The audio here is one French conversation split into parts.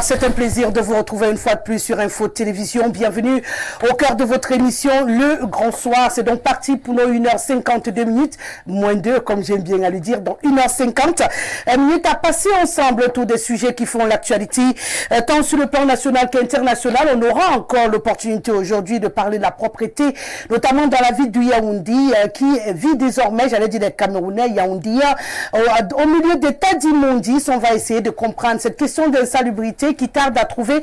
C'est un plaisir de vous retrouver une fois de plus sur Info Télévision. Bienvenue au cœur de votre émission, Le Grand Soir. C'est donc parti pour nos 1h52 minutes, moins 2 comme j'aime bien à le dire, donc 1h50 minutes à passer ensemble autour des sujets qui font l'actualité, tant sur le plan national qu'international. On aura encore l'opportunité aujourd'hui de parler de la propreté, notamment dans la ville du Yaoundé, qui vit désormais, j'allais dire les Camerounais, Yaoundé, au milieu des tas d'immondices. On va essayer de comprendre cette question d'insalubrité qui tarde à trouver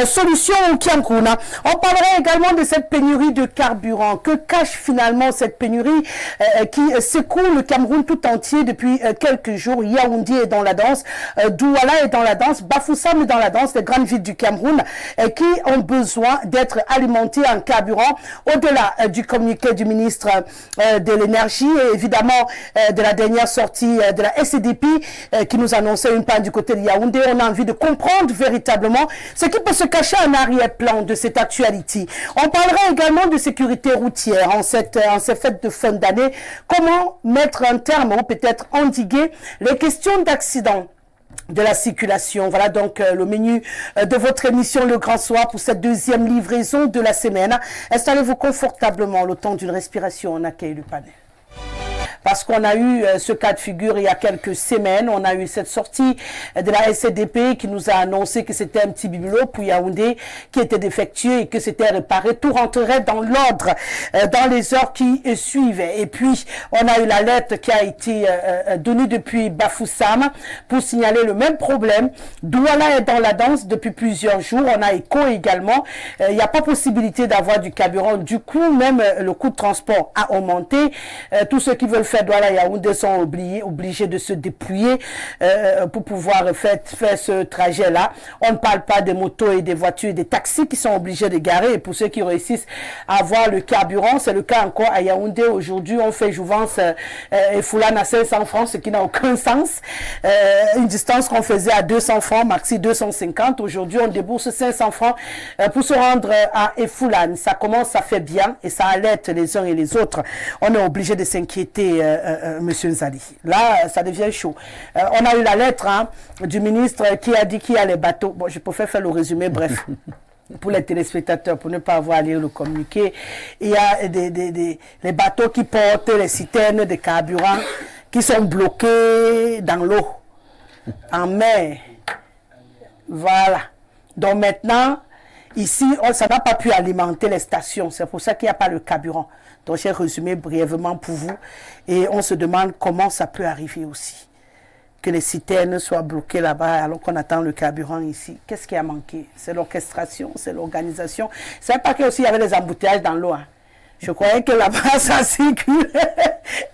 solution au Cameroun. On parlera également de cette pénurie de carburant. Que cache finalement cette pénurie qui secoue le Cameroun tout entier depuis quelques jours? Yaoundé est dans la danse, Douala est dans la danse, Bafoussam est dans la danse, les grandes villes du Cameroun qui ont besoin d'être alimentées en carburant. Au-delà du communiqué du ministre de l'énergie et évidemment de la dernière sortie de la SCDP qui nous annonçait une panne du côté de Yaoundé, on a envie de comprendre véritablement ce qui peut se cacher en arrière-plan de cette actualité. On parlera également de sécurité routière en ces fêtes de fin d'année. Comment mettre un terme ou peut-être endiguer les questions d'accidents de la circulation. Voilà donc le menu de votre émission Le Grand Soir pour cette deuxième livraison de la semaine. Installez-vous confortablement le temps d'une respiration. On accueille le panel. Parce qu'on a eu ce cas de figure il y a quelques semaines. On a eu cette sortie de la SCDP qui nous a annoncé que c'était un petit bibelot pour Yaoundé qui était défectueux et que c'était réparé. Tout rentrerait dans l'ordre dans les heures qui suivaient. Et puis, on a eu la lettre qui a été donnée depuis Bafoussam pour signaler le même problème. Douala est dans la danse depuis plusieurs jours. On a Echo également. Il n'y a pas possibilité d'avoir du carburant. Du coup, même le coût de transport a augmenté. Tous ceux qui veulent faire Douala Yaoundé sont obligés de se dépouiller pour pouvoir faire ce trajet-là. On ne parle pas des motos et des voitures et des taxis qui sont obligés de garer. Et pour ceux qui réussissent à avoir le carburant, c'est le cas encore à Yaoundé. Aujourd'hui, on fait Jouvence et Foulane à 500 francs, ce qui n'a aucun sens. Une distance qu'on faisait à 200 francs, maxi 250. Aujourd'hui, on débourse 500 francs pour se rendre à Foulane. Ça commence, ça fait bien et ça alerte les uns et les autres. On est obligé de s'inquiéter, Monsieur Nzali. Là, ça devient chaud. On a eu la lettre du ministre qui a dit qu'il y a les bateaux. Bon, je préfère faire le résumé, bref. Pour les téléspectateurs, pour ne pas avoir à lire le communiqué, il y a les bateaux qui portent les citernes de carburant qui sont bloqués dans l'eau, en mer. Voilà. Donc maintenant, ici, ça n'a pas pu alimenter les stations. C'est pour ça qu'il n'y a pas le carburant. Donc j'ai résumé brièvement pour vous. Et on se demande comment ça peut arriver aussi. Que les citernes soient bloquées là-bas alors qu'on attend le carburant ici. Qu'est-ce qui a manqué? C'est l'orchestration, c'est l'organisation. C'est pas qu'il y avait des embouteillages dans l'eau. Je croyais que là-bas, ça circule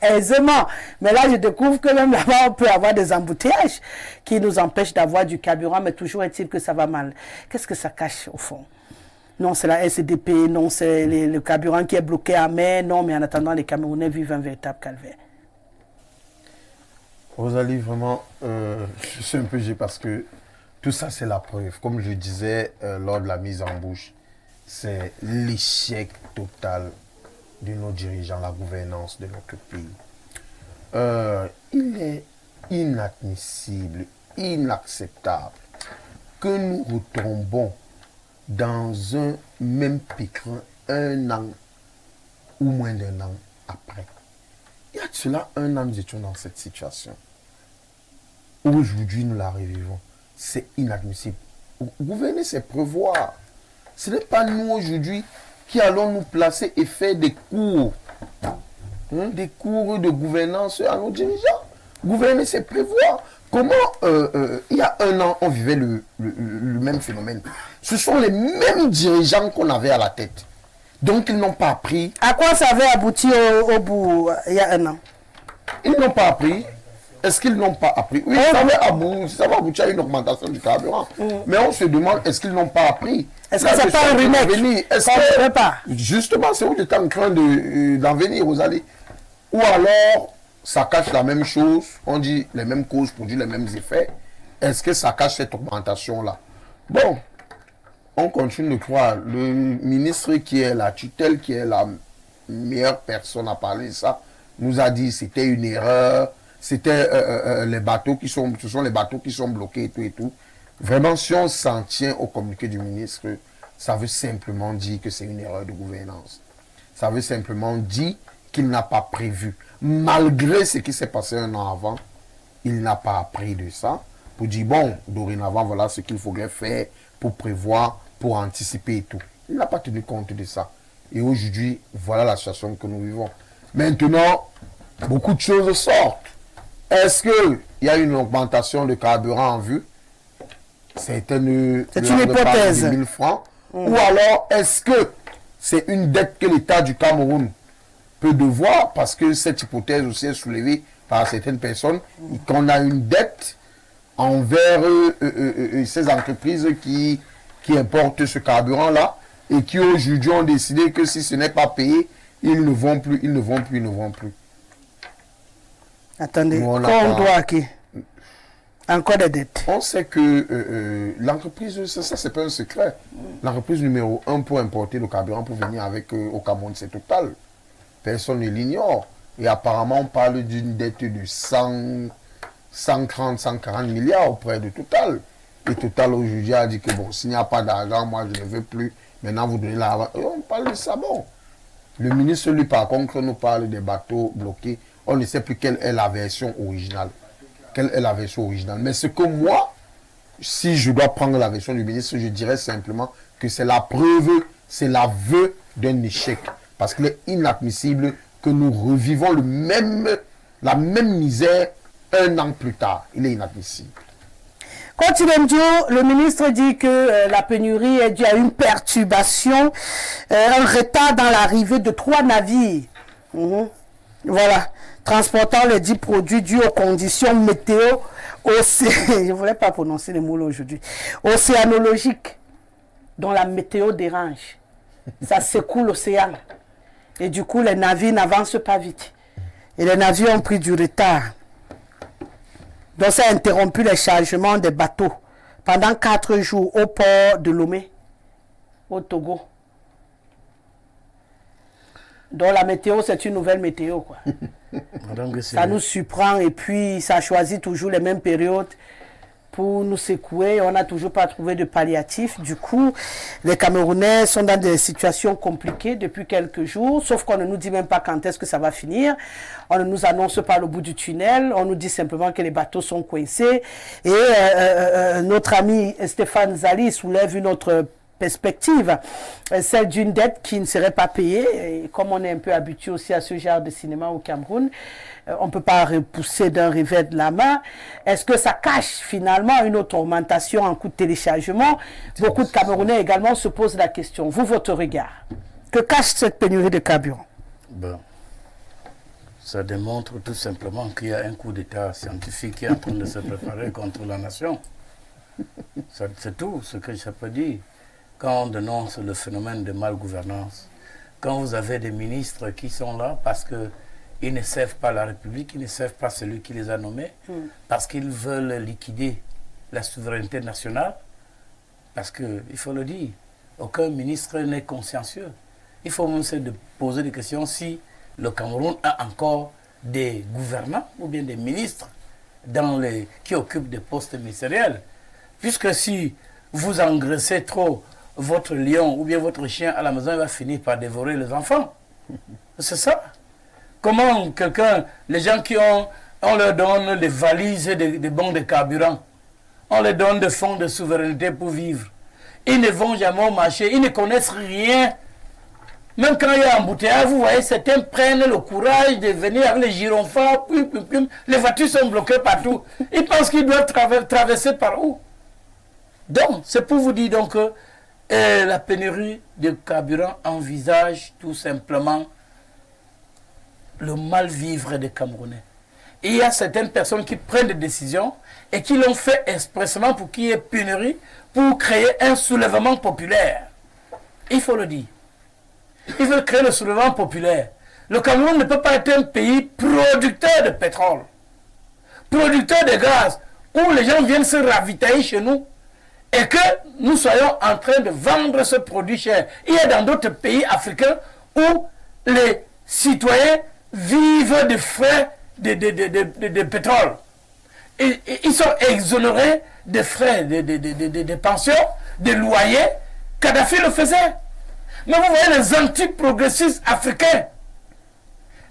aisément. Mais là, je découvre que même là-bas, on peut avoir des embouteillages qui nous empêchent d'avoir du carburant, mais toujours est-il que ça va mal. Qu'est-ce que ça cache au fond? Non, c'est la SCDP, non, c'est le carburant qui est bloqué à mer, non, mais en attendant, les Camerounais vivent un véritable calvaire. Rosalie, vraiment, je suis un peu gêné parce que tout ça, c'est la preuve. Comme je disais lors de la mise en bouche, c'est l'échec total de nos dirigeants, la gouvernance de notre pays. Il est inadmissible, inacceptable que nous retombons dans un même pétrin un an ou moins d'un an après. Il y a de cela un an, nous étions dans cette situation. Aujourd'hui, nous la revivons. C'est inadmissible. Gouverner, c'est prévoir. Ce n'est pas nous aujourd'hui qui allons nous placer et faire des cours. Des cours de gouvernance à nos dirigeants. Gouverner, c'est prévoir. Comment, il y a un an, on vivait le même phénomène. Ce sont les mêmes dirigeants qu'on avait à la tête. Donc, ils n'ont pas appris. À quoi ça avait abouti au bout il y a un an? Ils n'ont pas appris. Est-ce qu'ils n'ont pas appris? Oui, ça va aboutir à une augmentation du carburant. Mais on se demande, est-ce qu'ils n'ont pas appris? Est-ce que c'est pas un remake? Est-ce que pas? Justement, c'est où j'étais en train d'en venir, Rosalie. Ou alors, ça cache la même chose, on dit les mêmes causes produisent les mêmes effets. Est-ce que ça cache cette augmentation-là? Bon, on continue de croire. Le ministre qui est la tutelle, qui est la meilleure personne à parler de ça, nous a dit que c'était une erreur, c'était les bateaux qui sont, ce sont les bateaux qui sont bloqués et tout et tout. Vraiment, si on s'en tient au communiqué du ministre, ça veut simplement dire que c'est une erreur de gouvernance. Ça veut simplement dire qu'il n'a pas prévu. Malgré ce qui s'est passé un an avant, il n'a pas appris de ça pour dire, bon, dorénavant, voilà ce qu'il faudrait faire pour prévoir, pour anticiper et tout. Il n'a pas tenu compte de ça. Et aujourd'hui, voilà la situation que nous vivons. Maintenant, beaucoup de choses sortent. Est-ce qu'il y a une augmentation de carburant en vue? C'est une hypothèse. De 1000 francs. Ou alors, est-ce que c'est une dette que l'État du Cameroun peut devoir? Parce que cette hypothèse aussi est soulevée par certaines personnes. Qu'on a une dette envers ces entreprises qui importent ce carburant-là et qui aujourd'hui ont décidé que si ce n'est pas payé, ils ne vont plus. Attendez, on doit à qui? Encore des dettes. On sait que l'entreprise, ça c'est pas un secret. L'entreprise numéro 1 pour importer le carburant pour venir avec au Cameroun, c'est Total. Personne ne l'ignore. Et apparemment, on parle d'une dette de 130, 140 milliards auprès de Total. Et Total aujourd'hui a dit que bon, s'il n'y a pas d'argent, moi je ne veux plus. Maintenant, vous donnez l'argent. Et on parle de ça, bon. Le ministre, lui, par contre, nous parle des bateaux bloqués. On ne sait plus quelle est la version originale. Mais ce que moi, si je dois prendre la version du ministre, je dirais simplement que c'est la preuve, c'est l'aveu d'un échec. Parce qu'il est inadmissible que nous revivons la même misère un an plus tard. Il est inadmissible. Continuons, le ministre dit que la pénurie est due à une perturbation, un retard dans l'arrivée de 3 navires. Voilà, transportant les 10 produits dus aux conditions météo, je ne voulais pas prononcer les mots aujourd'hui, océanologiques, dont la météo dérange. Ça secoue l'océan. Et du coup, les navires n'avancent pas vite. Et les navires ont pris du retard. Donc, ça a interrompu les chargements des bateaux pendant 4 jours au port de Lomé, au Togo. Donc, la météo, c'est une nouvelle météo, quoi. Donc, ça nous surprend et puis ça choisit toujours les mêmes périodes pour nous secouer. On n'a toujours pas trouvé de palliatif. Du coup, les Camerounais sont dans des situations compliquées depuis quelques jours, sauf qu'on ne nous dit même pas quand est-ce que ça va finir. On ne nous annonce pas le bout du tunnel. On nous dit simplement que les bateaux sont coincés. Et notre ami Stéphane Zali soulève une autre perspective, celle d'une dette qui ne serait pas payée. Et comme on est un peu habitué aussi à ce genre de cinéma au Cameroun, on ne peut pas repousser d'un revers de la main. Est-ce que ça cache finalement une autre augmentation en coût de téléchargement? Beaucoup de Camerounais également se posent la question. Vous, votre regard, que cache cette pénurie de carburant? Bon. Ça démontre tout simplement qu'il y a un coup d'État scientifique qui est en train de se préparer contre la nation. C'est tout ce que je peux dire. Quand on dénonce le phénomène de malgouvernance, quand vous avez des ministres qui sont là parce qu'ils ne servent pas la République, ils ne servent pas celui qui les a nommés, parce qu'ils veulent liquider la souveraineté nationale, parce qu'il faut le dire, aucun ministre n'est consciencieux. Il faut même se poser des questions si le Cameroun a encore des gouvernants ou bien des ministres qui occupent des postes ministériels. Puisque si vous engraissez trop votre lion ou bien votre chien à la maison, il va finir par dévorer les enfants. C'est ça. Comment les gens on leur donne des valises et des bons de carburant, on leur donne des fonds de souveraineté pour vivre. Ils ne vont jamais au marché, ils ne connaissent rien. Même quand il y a un embouteillage, vous voyez, certains prennent le courage de venir avec les gyrophares, les voitures sont bloquées partout. Ils pensent qu'ils doivent traverser par où? Donc, c'est pour vous dire donc que la pénurie de carburant envisage tout simplement le mal-vivre des Camerounais. Et il y a certaines personnes qui prennent des décisions et qui l'ont fait expressément pour qu'il y ait pénurie, pour créer un soulèvement populaire. Il faut le dire. Ils veulent créer le soulèvement populaire. Le Cameroun ne peut pas être un pays producteur de pétrole, producteur de gaz, où les gens viennent se ravitailler chez nous et que nous soyons en train de vendre ce produit cher. Il y a dans d'autres pays africains où les citoyens vivent des frais de pétrole. ils sont exonérés des frais, des pensions, des loyers. Kadhafi le faisait. Mais vous voyez les anti-progressistes africains,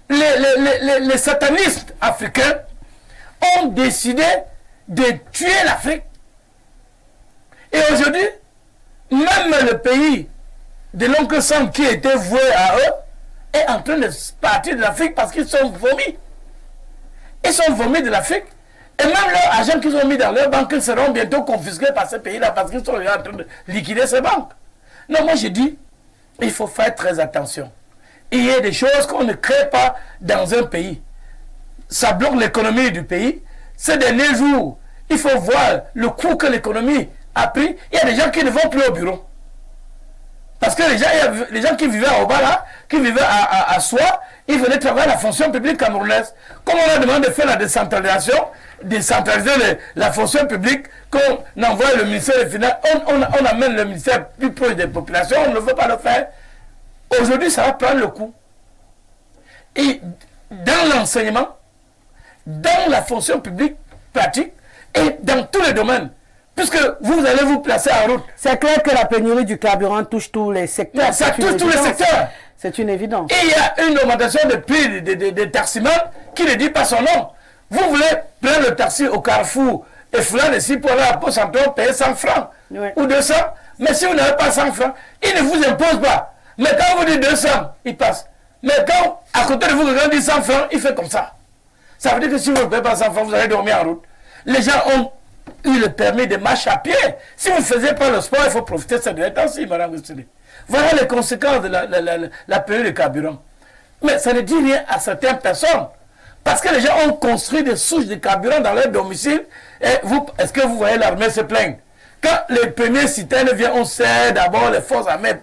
les satanistes africains ont décidé de tuer l'Afrique. Et aujourd'hui, même le pays de l'oncle Sam qui était voué à eux est en train de partir de l'Afrique parce qu'ils sont vomis. Ils sont vomis de l'Afrique. Et même leurs agents qu'ils ont mis dans leurs banques seront bientôt confisqués par ces pays-là parce qu'ils sont en train de liquider ces banques. Non, moi je dis, il faut faire très attention. Il y a des choses qu'on ne crée pas dans un pays. Ça bloque l'économie du pays. Ces derniers jours, il faut voir le coût que l'économie a pris. Il y a des gens qui ne vont plus au bureau. Parce que il y a les gens qui vivaient à Obala, qui vivaient à Soie, ils venaient travailler à la fonction publique camerounaise. Comme on a demandé de faire la décentralisation, décentraliser la fonction publique, qu'on envoie le ministère des Finances, on amène le ministère plus proche des populations, on ne veut pas le faire. Aujourd'hui, ça va prendre le coup. Et dans l'enseignement, dans la fonction publique pratique et dans tous les domaines, puisque vous allez vous placer en route. C'est clair que la pénurie du carburant touche tous les secteurs. Ça touche tous les secteurs. C'est une évidence. Et il y a une augmentation de prix des taximans qui ne dit pas son nom. Vous voulez prendre le taxi au Carrefour et Foulan ici pour aller à Poste Central payer 100 francs ou 200. Mais si vous n'avez pas 100 francs, il ne vous impose pas. Mais quand vous dites 200, il passe. Mais quand à côté de vous, quelqu'un dit 100 francs, il fait comme ça. Ça veut dire que si vous ne payez pas 100 francs, vous allez dormir en route. Les gens ont eu le permis de marche à pied. Si vous ne faisiez pas le sport, il faut profiter de cette temps-ci, madame Gustuli. Voilà les conséquences de la pénurie de carburant. Mais ça ne dit rien à certaines personnes. Parce que les gens ont construit des souches de carburant dans leur domicile. Est-ce que vous voyez l'armée se plaindre? Quand les premiers citernes viennent, on sert d'abord les forces armées,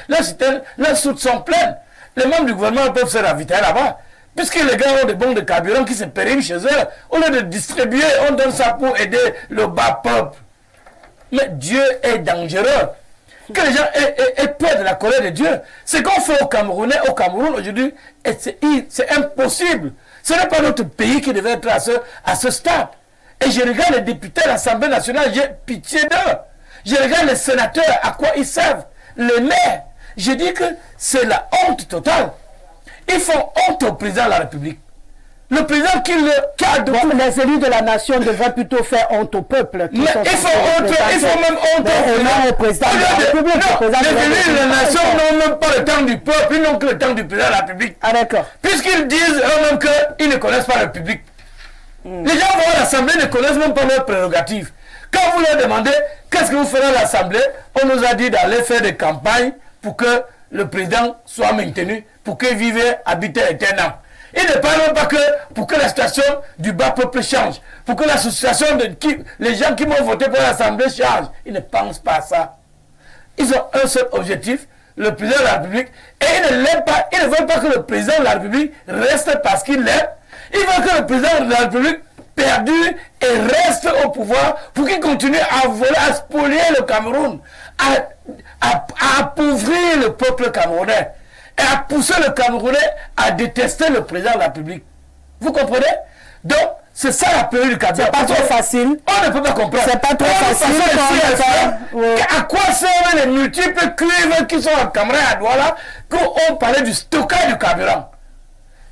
leurs citernes, leurs soutes sont pleines. Les membres du gouvernement peuvent se ravitailler là-bas. Puisque les gars ont des bons de carburant qui se périment chez eux, au lieu de distribuer, on donne ça pour aider le bas peuple. Mais Dieu est dangereux. Que les gens aient peur de la colère de Dieu. Ce qu'on fait au Cameroun aujourd'hui, c'est impossible. Ce n'est pas notre pays qui devait être à ce stade. Et je regarde les députés de l'Assemblée nationale, j'ai pitié d'eux. Je regarde les sénateurs, à quoi ils servent. Les maires, je dis que c'est la honte totale. Ils font honte au président de la République. Le président qui a les élus de la nation devraient plutôt faire honte au peuple. Mais il faut même honte au président de la République. Les élus de la nation n'ont même pas le temps du peuple, ils n'ont que le temps du président de la République. Ah d'accord. Puisqu'ils disent eux-mêmes qu'ils ne connaissent pas le public. Les gens vont à l'Assemblée, ne connaissent même pas leurs prérogatives. Quand vous leur demandez qu'est-ce que vous ferez à l'Assemblée, on nous a dit d'aller faire des campagnes pour que le président soit maintenu, pour qu'il vive, habite éternellement. Il ne parle même pas que pour que la situation du bas peuple change, pour que l'association les gens qui vont voter pour l'Assemblée change. Ils ne pensent pas à ça. Ils ont un seul objectif, le président de la République, et ils ne l'aiment pas. Ils ne veulent pas que le président de la République reste parce qu'il l'aime. Ils veulent que le président de la République perdure et reste au pouvoir pour qu'il continue à voler, à spolier le Cameroun, à appauvrir le peuple camerounais et à pousser le Camerounais à détester le président de la République. Vous comprenez? Donc, c'est ça la période du carburant. C'est pas trop facile. On ne peut pas comprendre. C'est pas trop facile. À quoi servent les multiples cuivres qui sont en Cameroun à Douala quand on parlait du stockage du carburant?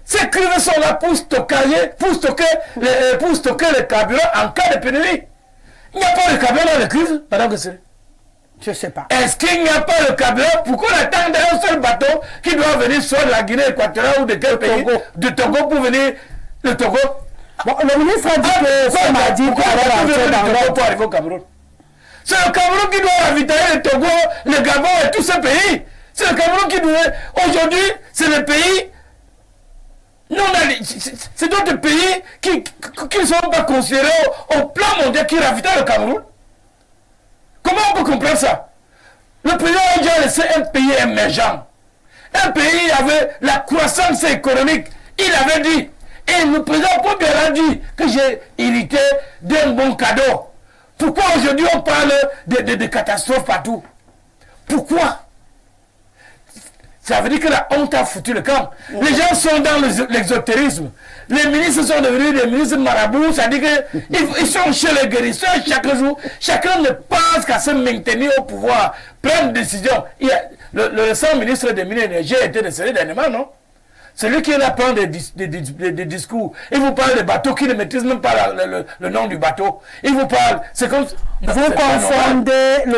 Ces cuivres sont là pour stocker le carburant en cas de pénurie. Il n'y a pas de carburant dans les cuivres, madame Gessé. Je ne sais pas. Est-ce qu'il n'y a pas de carburant? Pourquoi on attend un seul bateau qui doit venir soit de la Guinée équatoriale ou de quel pays? De Togo pour venir. Le Togo. Bon, le ministre a dit que ça m'a dit pour arriver au Cameroun. C'est le Cameroun qui doit ravitailler le Togo, le Gabon et tous ces pays. C'est le Cameroun qui doit. Aujourd'hui, c'est le pays. Non, c'est d'autres pays qui ne sont pas considérés au plan mondial qui ravitaillent le Cameroun. Comment on peut comprendre ça? Le président a déjà laissé un pays émergent. Un pays avec la croissance économique. Il avait dit. Et le président Pompidou a dit que j'ai hérité d'un bon cadeau. Pourquoi aujourd'hui on parle de catastrophes partout? Pourquoi? Ça veut dire que la honte a foutu le camp. Les gens sont dans l'exotérisme. Les ministres sont devenus des ministres marabouts, c'est-à-dire qu'ils sont chez les guérisseurs chaque jour. Chacun ne pense qu'à se maintenir au pouvoir, prendre des décisions. Le récent ministre des Mines et de l'Énergie a été décédé dernièrement, non? Celui qui est là prend des discours. Il vous parle de bateaux qui ne maîtrisent même pas le nom du bateau. Il vous parle. C'est comme. Vous confondez le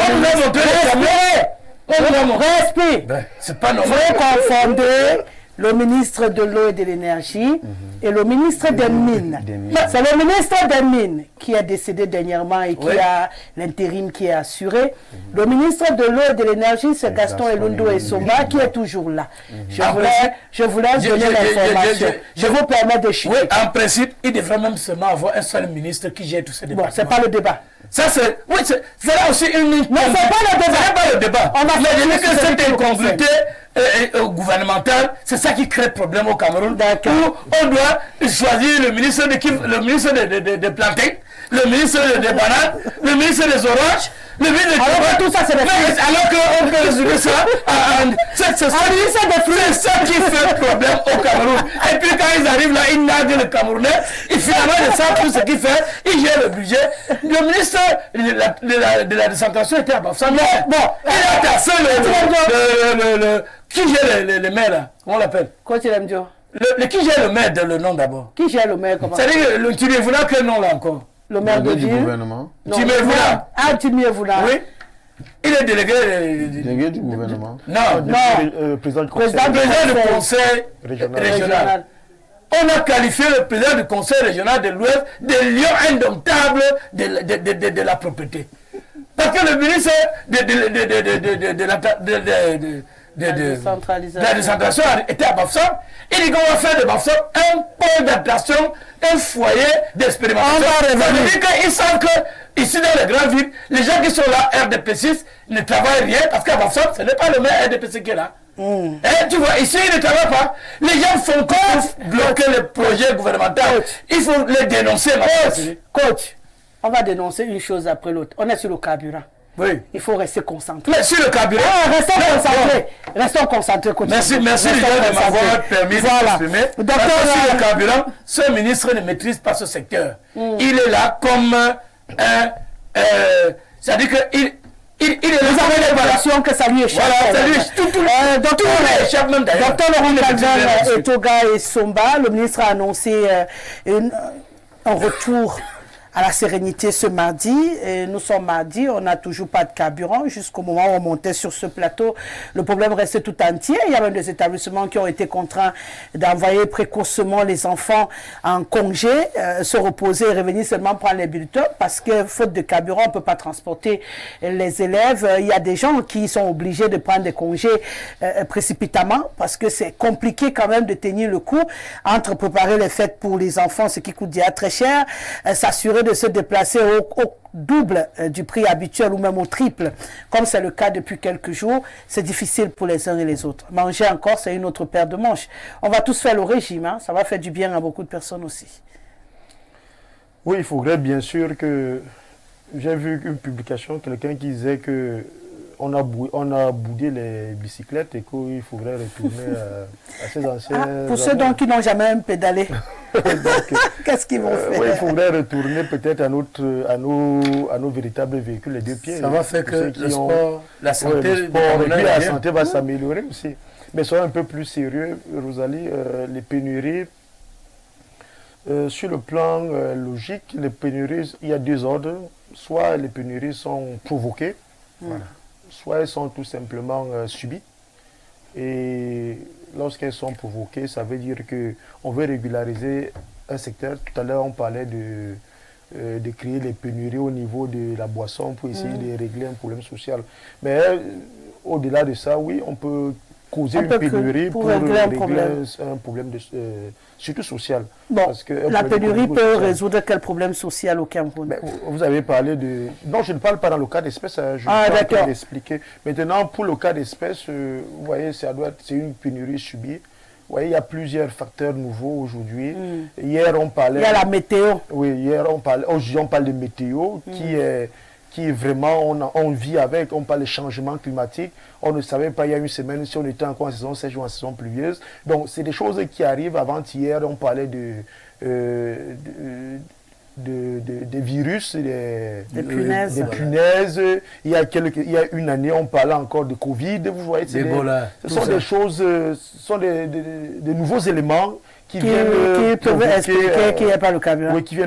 respect. C'est pas normal. Vous confondez le ministre de l'eau et de l'énergie et le ministre des Mines. C'est le ministre des Mines qui est décédé dernièrement et qui a l'intérim qui est assuré. Le ministre de l'eau et de l'énergie, c'est Gaston Elundo Essomba qui est toujours là. Je voulais donner l'information. Je vous permets de chuter. Oui, en principe, il devrait même seulement avoir un seul ministre qui gère tous ces débats. Bon, c'est pas le débat. Ça, c'est. Oui, c'est là aussi une. Non, c'est pas le débat. C'est pas le débat. On va mais que cette incongruité gouvernementale, c'est ça qui crée problème au Cameroun. Où on doit choisir le ministre des plantains, le ministre des bananes, le ministre des oranges, le ministre des alors tout ça, c'est des fruits. Alors qu'on peut résumer ça c'est ça qui fait problème au Cameroun. Et puis quand ils arrivent là, ils naguent le Camerounais, et finalement ils savent tout ce qu'il fait, ils gèrent le budget. Le ministre de la décentration était à Bafoussam. Bon, il a tassé qui gère les maires là? Comment on l'appelle? Qui gère le maire, le nom d'abord? Qui gère le maire? C'est-à-dire, le Timévoula, quel nom là encore? Le maire de du ville. gouvernement. Timévoula. Ah, Timévoula. Oui. Il est délégué. Délégué du gouvernement. Non. Président du conseil régional. On a qualifié le président du conseil régional de l'Ouest de lion indomptable de la propriété. Parce que le ministre de la décentralisation était à Bafoussam. Il dit qu'on va faire de Bafoussam un pôle d'attraction, un foyer d'expérimentation. Ça veut dire qu'ils savent que ici dans les grandes villes, les gens qui sont là, RDP6, ne travaillent rien parce qu'à Bafoussam, ce n'est pas le maire RDP6 qui est là. Et tu vois, ici, ils ne travaillent pas. Les gens font quoi bloquer les projets gouvernementaux. Il faut les dénoncer. Coach, on va dénoncer une chose après l'autre. On est sur le carburant. Oui. Il faut rester concentré. Mais sur le carburant. Restons concentrés. Restons concentrés. Merci de m'avoir permis de m'exprimer. Sur le carburant, ce ministre ne maîtrise pas ce secteur. Il est là comme c'est-à-dire qu'il est là. Vous avez l'impression que ça lui échappe. Voilà, ça lui échappe. Même d'ailleurs. Docteur Laurent Calvin Etoga et Somba, le ministre a annoncé un retour à la sérénité ce mardi. Et nous sommes mardi, on n'a toujours pas de carburant. Jusqu'au moment où on montait sur ce plateau, le problème restait tout entier. Il y a même des établissements qui ont été contraints d'envoyer précocement les enfants en congé, se reposer et revenir seulement prendre les bulletins parce que faute de carburant, on ne peut pas transporter les élèves. Il y a des gens qui sont obligés de prendre des congés précipitamment parce que c'est compliqué quand même de tenir le coup entre préparer les fêtes pour les enfants, ce qui coûte déjà très cher, s'assurer de se déplacer au double du prix habituel ou même au triple, comme c'est le cas depuis quelques jours. C'est difficile pour les uns et les autres. Manger encore, c'est une autre paire de manches. On va tous faire le régime, hein. Ça va faire du bien à beaucoup de personnes aussi. Oui, il faudrait bien sûr que... J'ai vu une publication, quelqu'un qui disait que on a boudé les bicyclettes et qu'il faudrait retourner à ces anciens... pour ceux donc qui n'ont jamais pédalé, qu'est-ce qu'ils vont faire? Oui, il faudrait retourner peut-être à nos véritables véhicules, les deux pieds. Ça va faire que le sport, la santé... la santé va s'améliorer aussi. Mais soyons un peu plus sérieux, Rosalie, les pénuries... sur le plan logique, les pénuries, il y a deux ordres. Soit les pénuries sont provoquées, soit elles sont tout simplement subies. Et lorsqu'elles sont provoquées, ça veut dire qu'on veut régulariser un secteur. Tout à l'heure, on parlait de créer les pénuries au niveau de la boisson pour essayer de régler un problème social. Mais au-delà de ça, oui, on peut causer une pénurie pour régler un problème surtout social. Bon, parce que la pénurie peut résoudre quel problème social au Cameroun? Vous avez parlé de... Non, je ne parle pas dans le cas d'espèce, je vais l'expliquer. Maintenant, pour le cas d'espèce, vous voyez, c'est une pénurie subie. Vous voyez, il y a plusieurs facteurs nouveaux aujourd'hui. Hier, on parlait... Il y a la météo. Oui, hier, aujourd'hui, on parle de météo qui vraiment, on vit avec, on parle des changements climatiques. On ne savait pas il y a une semaine si on était encore en saison sèche ou en saison pluvieuse. Donc, c'est des choses qui arrivent. Avant-hier, on parlait des virus, des punaises. Il y a une année, on parlait encore de Covid. Vous voyez, ce sont des choses, ce sont des nouveaux éléments qui viennent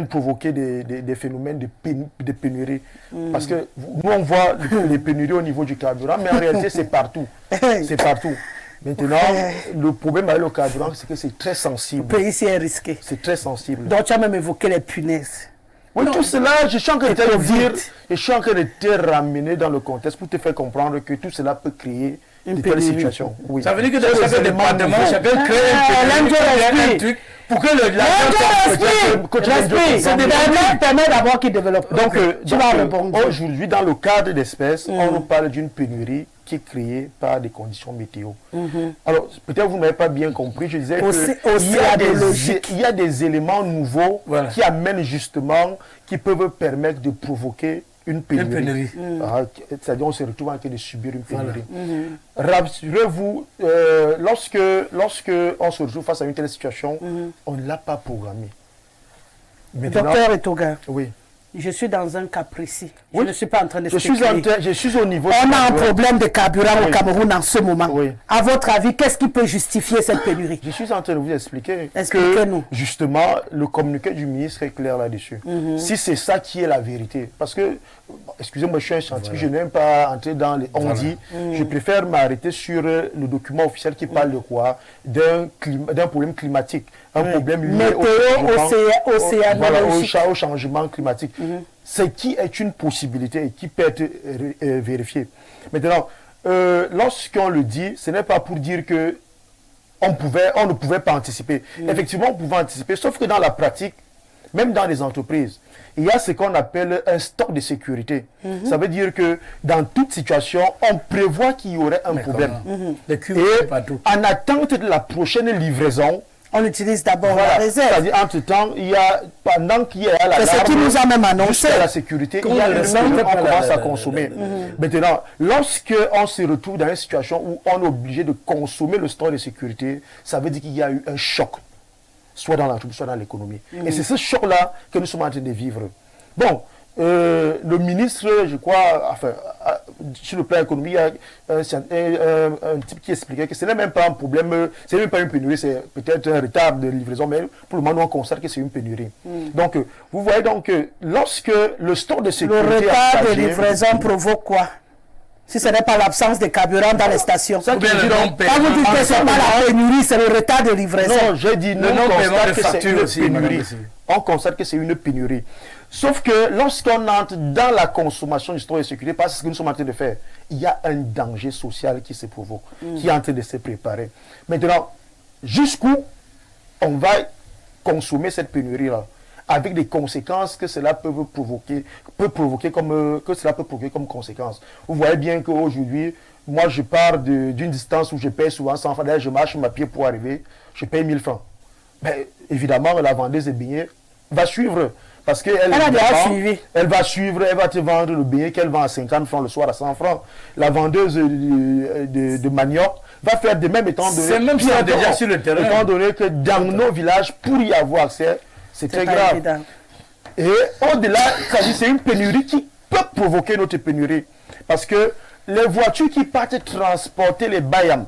provoquer des phénomènes de pénurie. Parce que nous, on voit les pénuries au niveau du carburant, mais en réalité, c'est partout. C'est partout. Maintenant, le problème avec le carburant, c'est que c'est très sensible. Le pays, c'est risqué. C'est très sensible. Donc, tu as même évoqué les punaises. Oui, tout cela, je suis en train de te dire, je suis en train de te ramener dans le contexte pour te faire comprendre que tout cela peut créer une telle situation. Oui. Ça veut dire que dans chaque département, chacun crée un truc pour que l'esprit permet d'avoir qui développe. Donc, aujourd'hui, dans le cadre d'espèces, on nous parle d'une pénurie qui est créée par des conditions météo. Alors, peut-être vous n'avez pas bien compris, je disais qu'il y a des éléments nouveaux qui amènent justement, qui peuvent permettre de provoquer une pénurie. C'est-à-dire on se retrouve en train de subir une pénurie. Rassurez-vous, lorsque on se retrouve face à une telle situation, on ne l'a pas programmé. Docteur Etoga, oui. Je suis dans un cas précis. Je ne suis pas en train de je suis au niveau... On a un problème de carburant au Cameroun en ce moment. Oui. À votre avis, qu'est-ce qui peut justifier cette pénurie? Je suis en train de vous expliquer Expliquez-nous. Que, justement, le communiqué du ministre est clair là-dessus. Si c'est ça qui est la vérité. Parce que, excusez-moi, je suis un scientifique, je n'aime pas entrer dans les on-dit. Je préfère m'arrêter sur le document officiel qui parle de quoi? D'un problème climatique. Un problème lié au changement climatique. Ce qui est une possibilité et qui peut être vérifié. Maintenant, lorsqu'on le dit, ce n'est pas pour dire que on ne pouvait pas anticiper. Effectivement, on pouvait anticiper, sauf que dans la pratique, même dans les entreprises, il y a ce qu'on appelle un stock de sécurité. Ça veut dire que dans toute situation, on prévoit qu'il y aurait un problème. Et en attente de la prochaine livraison, on utilise d'abord la réserve. C'est-à-dire, entre-temps, pendant qu'il y a la c'est ce qui nous a même annoncé. La sécurité, il y a on commence à consommer. Maintenant, lorsqu'on se retrouve dans une situation où on est obligé de consommer le stock de sécurité, ça veut dire qu'il y a eu un choc, soit dans l'entreprise, soit dans l'économie. Et c'est ce choc-là que nous sommes en train de vivre. Bon, le ministre, je crois, enfin, sur le plan économique, il y a un type qui expliquait que ce n'est même pas un problème, ce n'est même pas une pénurie, c'est peut-être un retard de livraison, mais pour le moment, on constate que c'est une pénurie. Donc, vous voyez donc, lorsque le stock de sécurité... Le retard de livraison provoque quoi? Si ce n'est pas l'absence de carburant dans les stations. Quand vous dites que ce n'est pas la pénurie, c'est le retard de livraison. Non, j'ai dit, on constate que c'est une pénurie. Sauf que lorsqu'on entre dans la consommation du stock de sécurité, parce que ce que nous sommes en train de faire, il y a un danger social qui se provoque, qui est en train de se préparer. Maintenant, jusqu'où on va consommer cette pénurie-là, avec des conséquences que cela peut provoquer comme conséquence. Vous voyez bien qu'aujourd'hui, moi je pars d'une distance où je paye souvent 100 francs, d'ailleurs je marche ma pied pour arriver, je paye 1000 francs. Mais évidemment, la vendeuse de beignets va suivre. Parce qu'elle va suivre, elle va te vendre le beignet qu'elle vend à 50 francs le soir à 100 francs. La vendeuse de manioc va faire de même étant donné. C'est même ça déjà sur le terrain. Étant donné que dans nos villages, pour y avoir accès, c'est très grave. Évident. Et au-delà, c'est une pénurie qui peut provoquer notre pénurie. Parce que les voitures qui partent transporter les bayams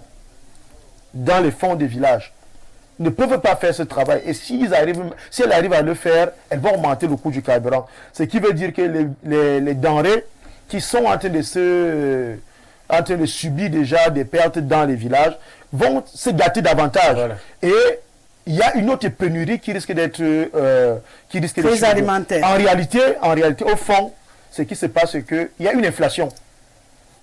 dans les fonds des villages ne peuvent pas faire ce travail. Et si elles arrivent à le faire, elles vont augmenter le coût du carburant. Ce qui veut dire que les denrées qui sont en train de subir déjà des pertes dans les villages vont se gâter davantage. Voilà. Et il y a une autre pénurie qui risque d'être très alimentaire. En réalité, au fond, ce qui se passe, c'est qu'il y a une inflation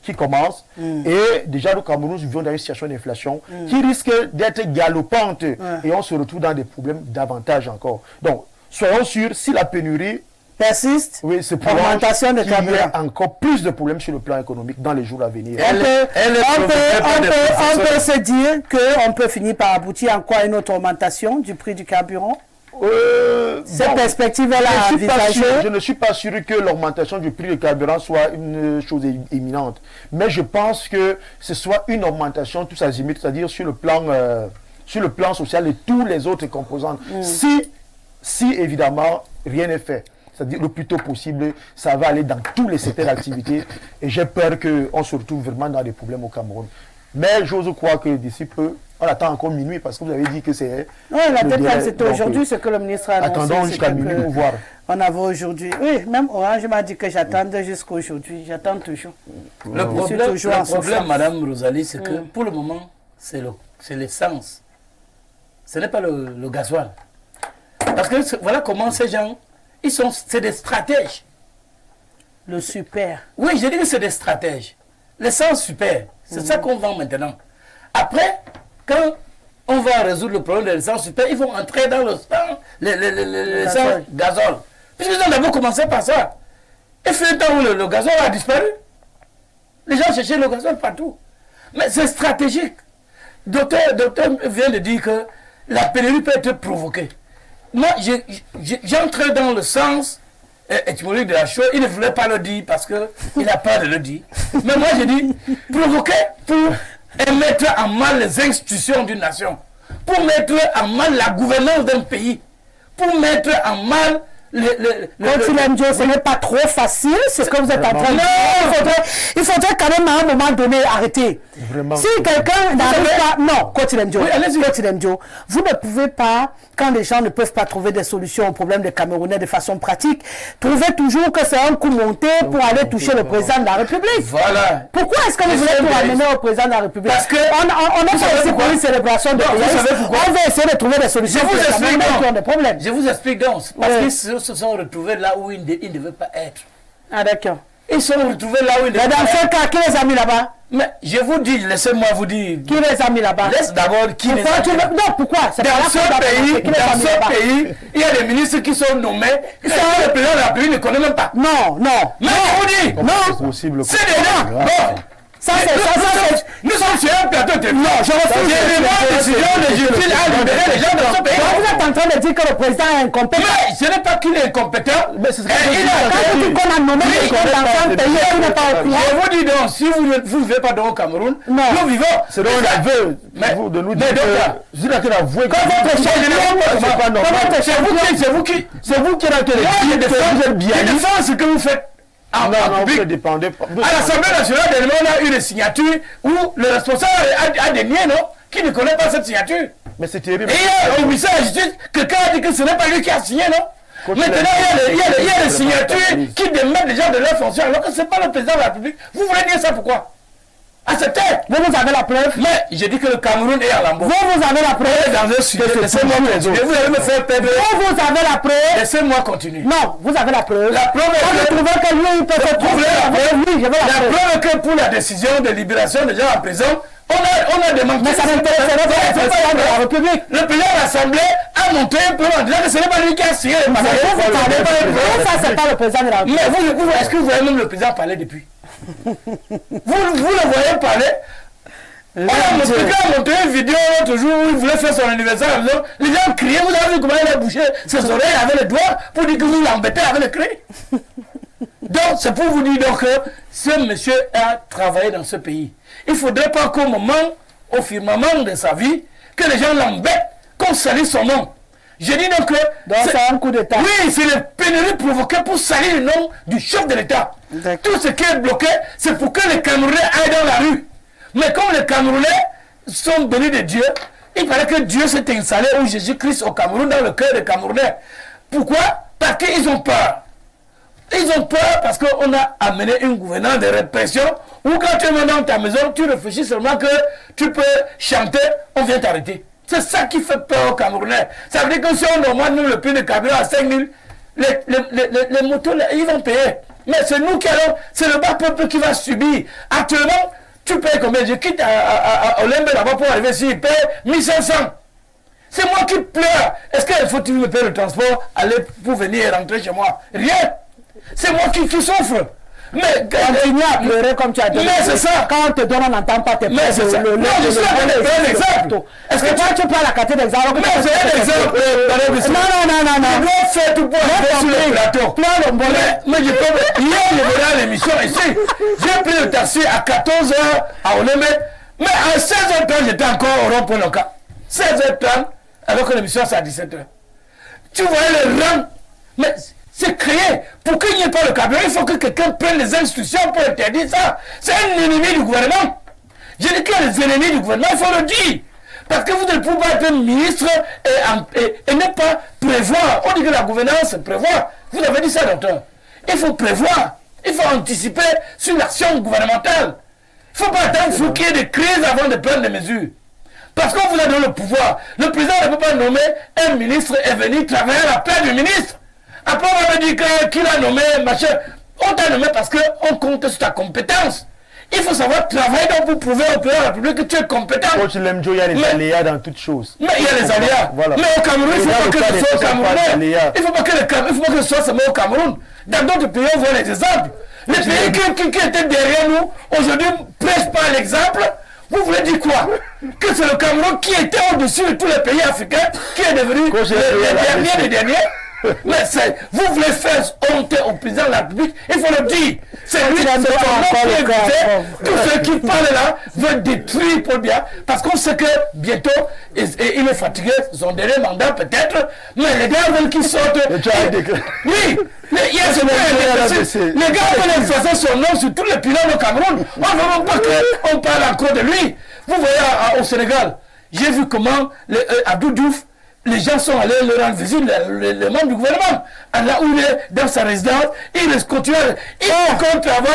qui commence. Et déjà, le Cameroun, nous vivons dans une situation d'inflation qui risque d'être galopante. Et on se retrouve dans des problèmes davantage encore. Donc, soyons sûrs, si la pénurie persiste, c'est augmentation de carburant. Il y a encore plus de problèmes sur le plan économique dans les jours à venir. On peut se dire qu'on peut finir par aboutir encore à une autre augmentation du prix du carburant. Cette perspective-là je ne suis pas sûr que l'augmentation du prix du carburant soit une chose imminente. Mais je pense que ce soit une augmentation tous azimuts, c'est-à-dire sur le plan social et tous les autres composantes. Si évidemment rien n'est fait, c'est-à-dire le plus tôt possible, ça va aller dans tous les secteurs d'activité. Et j'ai peur qu'on se retrouve vraiment dans des problèmes au Cameroun. Mais j'ose croire que d'ici peu, on attend encore minuit parce que vous avez dit que c'est... Oui, la tête, c'était aujourd'hui ce que le ministre a annoncé. Attendons jusqu'à minuit pour voir. On avait aujourd'hui... Oui, même Orange m'a dit que j'attendais jusqu'à aujourd'hui. J'attends toujours. Le problème, Madame Rosalie, c'est que pour le moment, c'est l'essence. Ce n'est pas le gasoil. Parce que voilà comment ces gens, c'est des stratèges. Le super. Oui, je dis que c'est des stratèges. L'essence super, c'est ça qu'on vend maintenant. Après, quand on va résoudre le problème de l'essence super, ils vont entrer dans l'essence gazole. Puisqu'ils ont d'abord commencé par ça. Et puis le temps où le gazole a disparu, les gens cherchaient le gazole partout. Mais c'est stratégique. Docteur vient de dire que la pénurie peut être provoquée. Moi, j'entre dans le sens étymologique de la chose. Il ne voulait pas le dire parce qu'il a peur de le dire. Mais moi, j'ai dit provoquer pour mettre en mal les institutions d'une nation, pour mettre en mal la gouvernance d'un pays, pour mettre en mal ce n'est pas trop facile, c'est ce que vous êtes en train de dire. Il faudrait quand même à un moment donné arrêter. Vraiment. Si quelqu'un n'arrive pas... Non, Kotilemdio, vous ne pouvez pas, quand les gens ne peuvent pas trouver des solutions aux problèmes des Camerounais de façon pratique, trouver toujours que c'est un coup monté pour aller toucher le président de la République. Voilà. Pourquoi est-ce que vous voulez tout ramener au président de la République? Parce que... On n'est pas ici pour une célébration de on va essayer de trouver des solutions pour les Camerounais qui ont des problèmes. Je vous explique donc. Parce qu'ils se sont retrouvés là où ils ne devaient pas être. Ah d'accord. Ils se sont retrouvés là où ils ne devaient pas être. Mais dans ce cas, qui les a mis là-bas? Mais je vous dis, laissez-moi vous dire. Qui les a mis là-bas? Laisse d'abord qui les a mis là-bas. Non, pourquoi? Dans ce pays, il y a des ministres qui sont nommés. Le président de la République ne connaît même pas. Non. Mais je vous dis, c'est des gens. Nous sommes sur un plateau de... Non, je refuse. J'ai décision de justice à libérer les gens de ce pays. Vous êtes en train de dire que le président est incompétent. Mais ce n'est pas qu'il est incompétent. Mais c'est ce qu'on a nommé dans un pays qui n'est pas au courant. Je vous dis donc, si vous ne vivez pas dans le Cameroun, nous vivons. C'est donc un aveu de nous dire que... Je suis avoué que votre c'est vous qui... C'est vous qui êtes bien. Ce que vous faites. Non, vous ne dépendez pas. À l'Assemblée nationale, on a eu une signature où le responsable a dénié, non? Qui ne connaît pas cette signature. Mais c'est terrible. Et au ministère de la Justice, quelqu'un a dit que ce n'est pas lui qui a signé, non? Maintenant, il y a des signatures qui démettent les gens de leur fonction, alors que ce n'est pas le président de la République. Vous voulez dire ça pourquoi? À cette tête. Vous avez la preuve. Mais j'ai dit que le Cameroun est en lambeau. Vous avez la preuve. Dans un sujet, laissez-moi continuer. Vous allez me faire perdre. Vous avez la preuve. Laissez-moi continuer. Non, vous avez la preuve. La preuve est que... Vous trouvez que lui, il peut se trouver. La preuve que pour la décision de libération des gens en prison, on a demandé. Mais ça n'intéresse pas la République. Le président de l'Assemblée a monté un peu en disant que ce n'est pas lui qui a signé les papiers. Ça, c'est pas le président de la République. Mais est-ce que vous voyez même le président parler depuis? Vous le voyez parler. On a montré une vidéo l'autre jour où il voulait faire son anniversaire. Les gens criaient, vous avez vu comment il a bouché ses oreilles avec les doigts pour dire que vous l'embêtez avec le cri. Donc c'est pour vous dire donc, que ce monsieur a travaillé dans ce pays. Il ne faudrait pas qu'au moment, au firmament de sa vie, que les gens l'embêtent, qu'on salisse son nom. Je dis donc que... c'est un coup d'État. Oui, c'est les pénuries provoquées pour salir le nom du chef de l'État. Tout ce qui est bloqué, c'est pour que les Camerounais aillent dans la rue. Mais comme les Camerounais sont bénis de Dieu, il paraît que Dieu s'est installé ou Jésus-Christ au Cameroun, dans le cœur des Camerounais. Pourquoi? Parce qu'ils ont peur. Ils ont peur parce qu'on a amené une gouvernance de répression où quand tu es dans ta maison, tu réfléchis seulement que tu peux chanter, on vient t'arrêter. C'est ça qui fait peur aux Camerounais. Ça veut dire que si on augmente le prix de carburant à 5 000, les motos, ils vont payer. Mais c'est nous qui allons, c'est le bas peuple qui va subir. Actuellement, tu payes combien? Je quitte à Olembe là-bas pour arriver ici, il paye 1500. C'est moi qui pleure. Est-ce qu'il faut que tu me payes le transport, aller pour venir et rentrer chez moi? Rien. C'est moi qui souffre. Mais continue à pleurer comme tu as dit. Mais c'est ça. Quand on te donne, on n'entend pas tes Mais c'est ça. Non, je suis là pour donner un exemple. Est-ce que toi, tu prends la carte d'exemple? Mais c'est un exemple. Non. Je dois faire tout pour aller sur le plateau. Mais je peux... Hier, je venais à l'émission ici. J'ai pris le taxi à 14h à Olémé. Mais à 16h30, j'étais encore au rond-point local. 16h30, alors que l'émission c'est à 17h. Tu voyais le rang. Mais c'est créé. Pour qu'il n'y ait pas le carburant, il faut que quelqu'un prenne les instructions pour interdire ça. C'est un ennemi du gouvernement. Je dis qu'il y a des ennemis du gouvernement, il faut le dire. Parce que vous ne pouvez pas être ministre et ne pas prévoir. On dit que la gouvernance, c'est prévoir. Vous avez dit ça, docteur. Il faut prévoir. Il faut anticiper sur l'action gouvernementale. Il ne faut pas attendre qu'il y ait des crises avant de prendre des mesures. Parce qu'on vous a donné le pouvoir. Le président ne peut pas nommer un ministre et venir travailler à la place du ministre. Après, on va me dire qu'il a nommé machin. On t'a nommé parce qu'on compte sur ta compétence. Il faut savoir travailler donc pour prouver au président de la République que tu es compétent. Coach Lemjo, il y a les aléas dans toutes choses. Mais il y a les aléas. Voilà. Mais au Cameroun, il ne faut pas que ce soit au Cameroun. Il ne faut pas que ce soit seulement au Cameroun. Dans d'autres pays, on voit les exemples. Les pays qui étaient derrière nous, aujourd'hui, ne prêchent pas l'exemple. Vous voulez dire quoi? Que c'est le Cameroun qui était au-dessus de tous les pays africains, qui est devenu les derniers? Mais vous voulez faire honte au président de la République, il faut le dire. C'est lui qui est tous ceux qui parlent là veulent détruire Paul Biya, parce qu'on sait que bientôt, il est fatigué, son dernier mandat peut-être, mais les gars veulent qu'il sorte. Oui, il y a les gars veulent effacer son nom sur tous les pylônes au Cameroun. On ne veut même pas qu'on parle encore de lui. Vous voyez au Sénégal, j'ai vu comment Abdou Diouf, les gens sont allés le rendre visite, les membres du gouvernement. Là où il est dans sa résidence, il continue. Il faut qu'on travaille.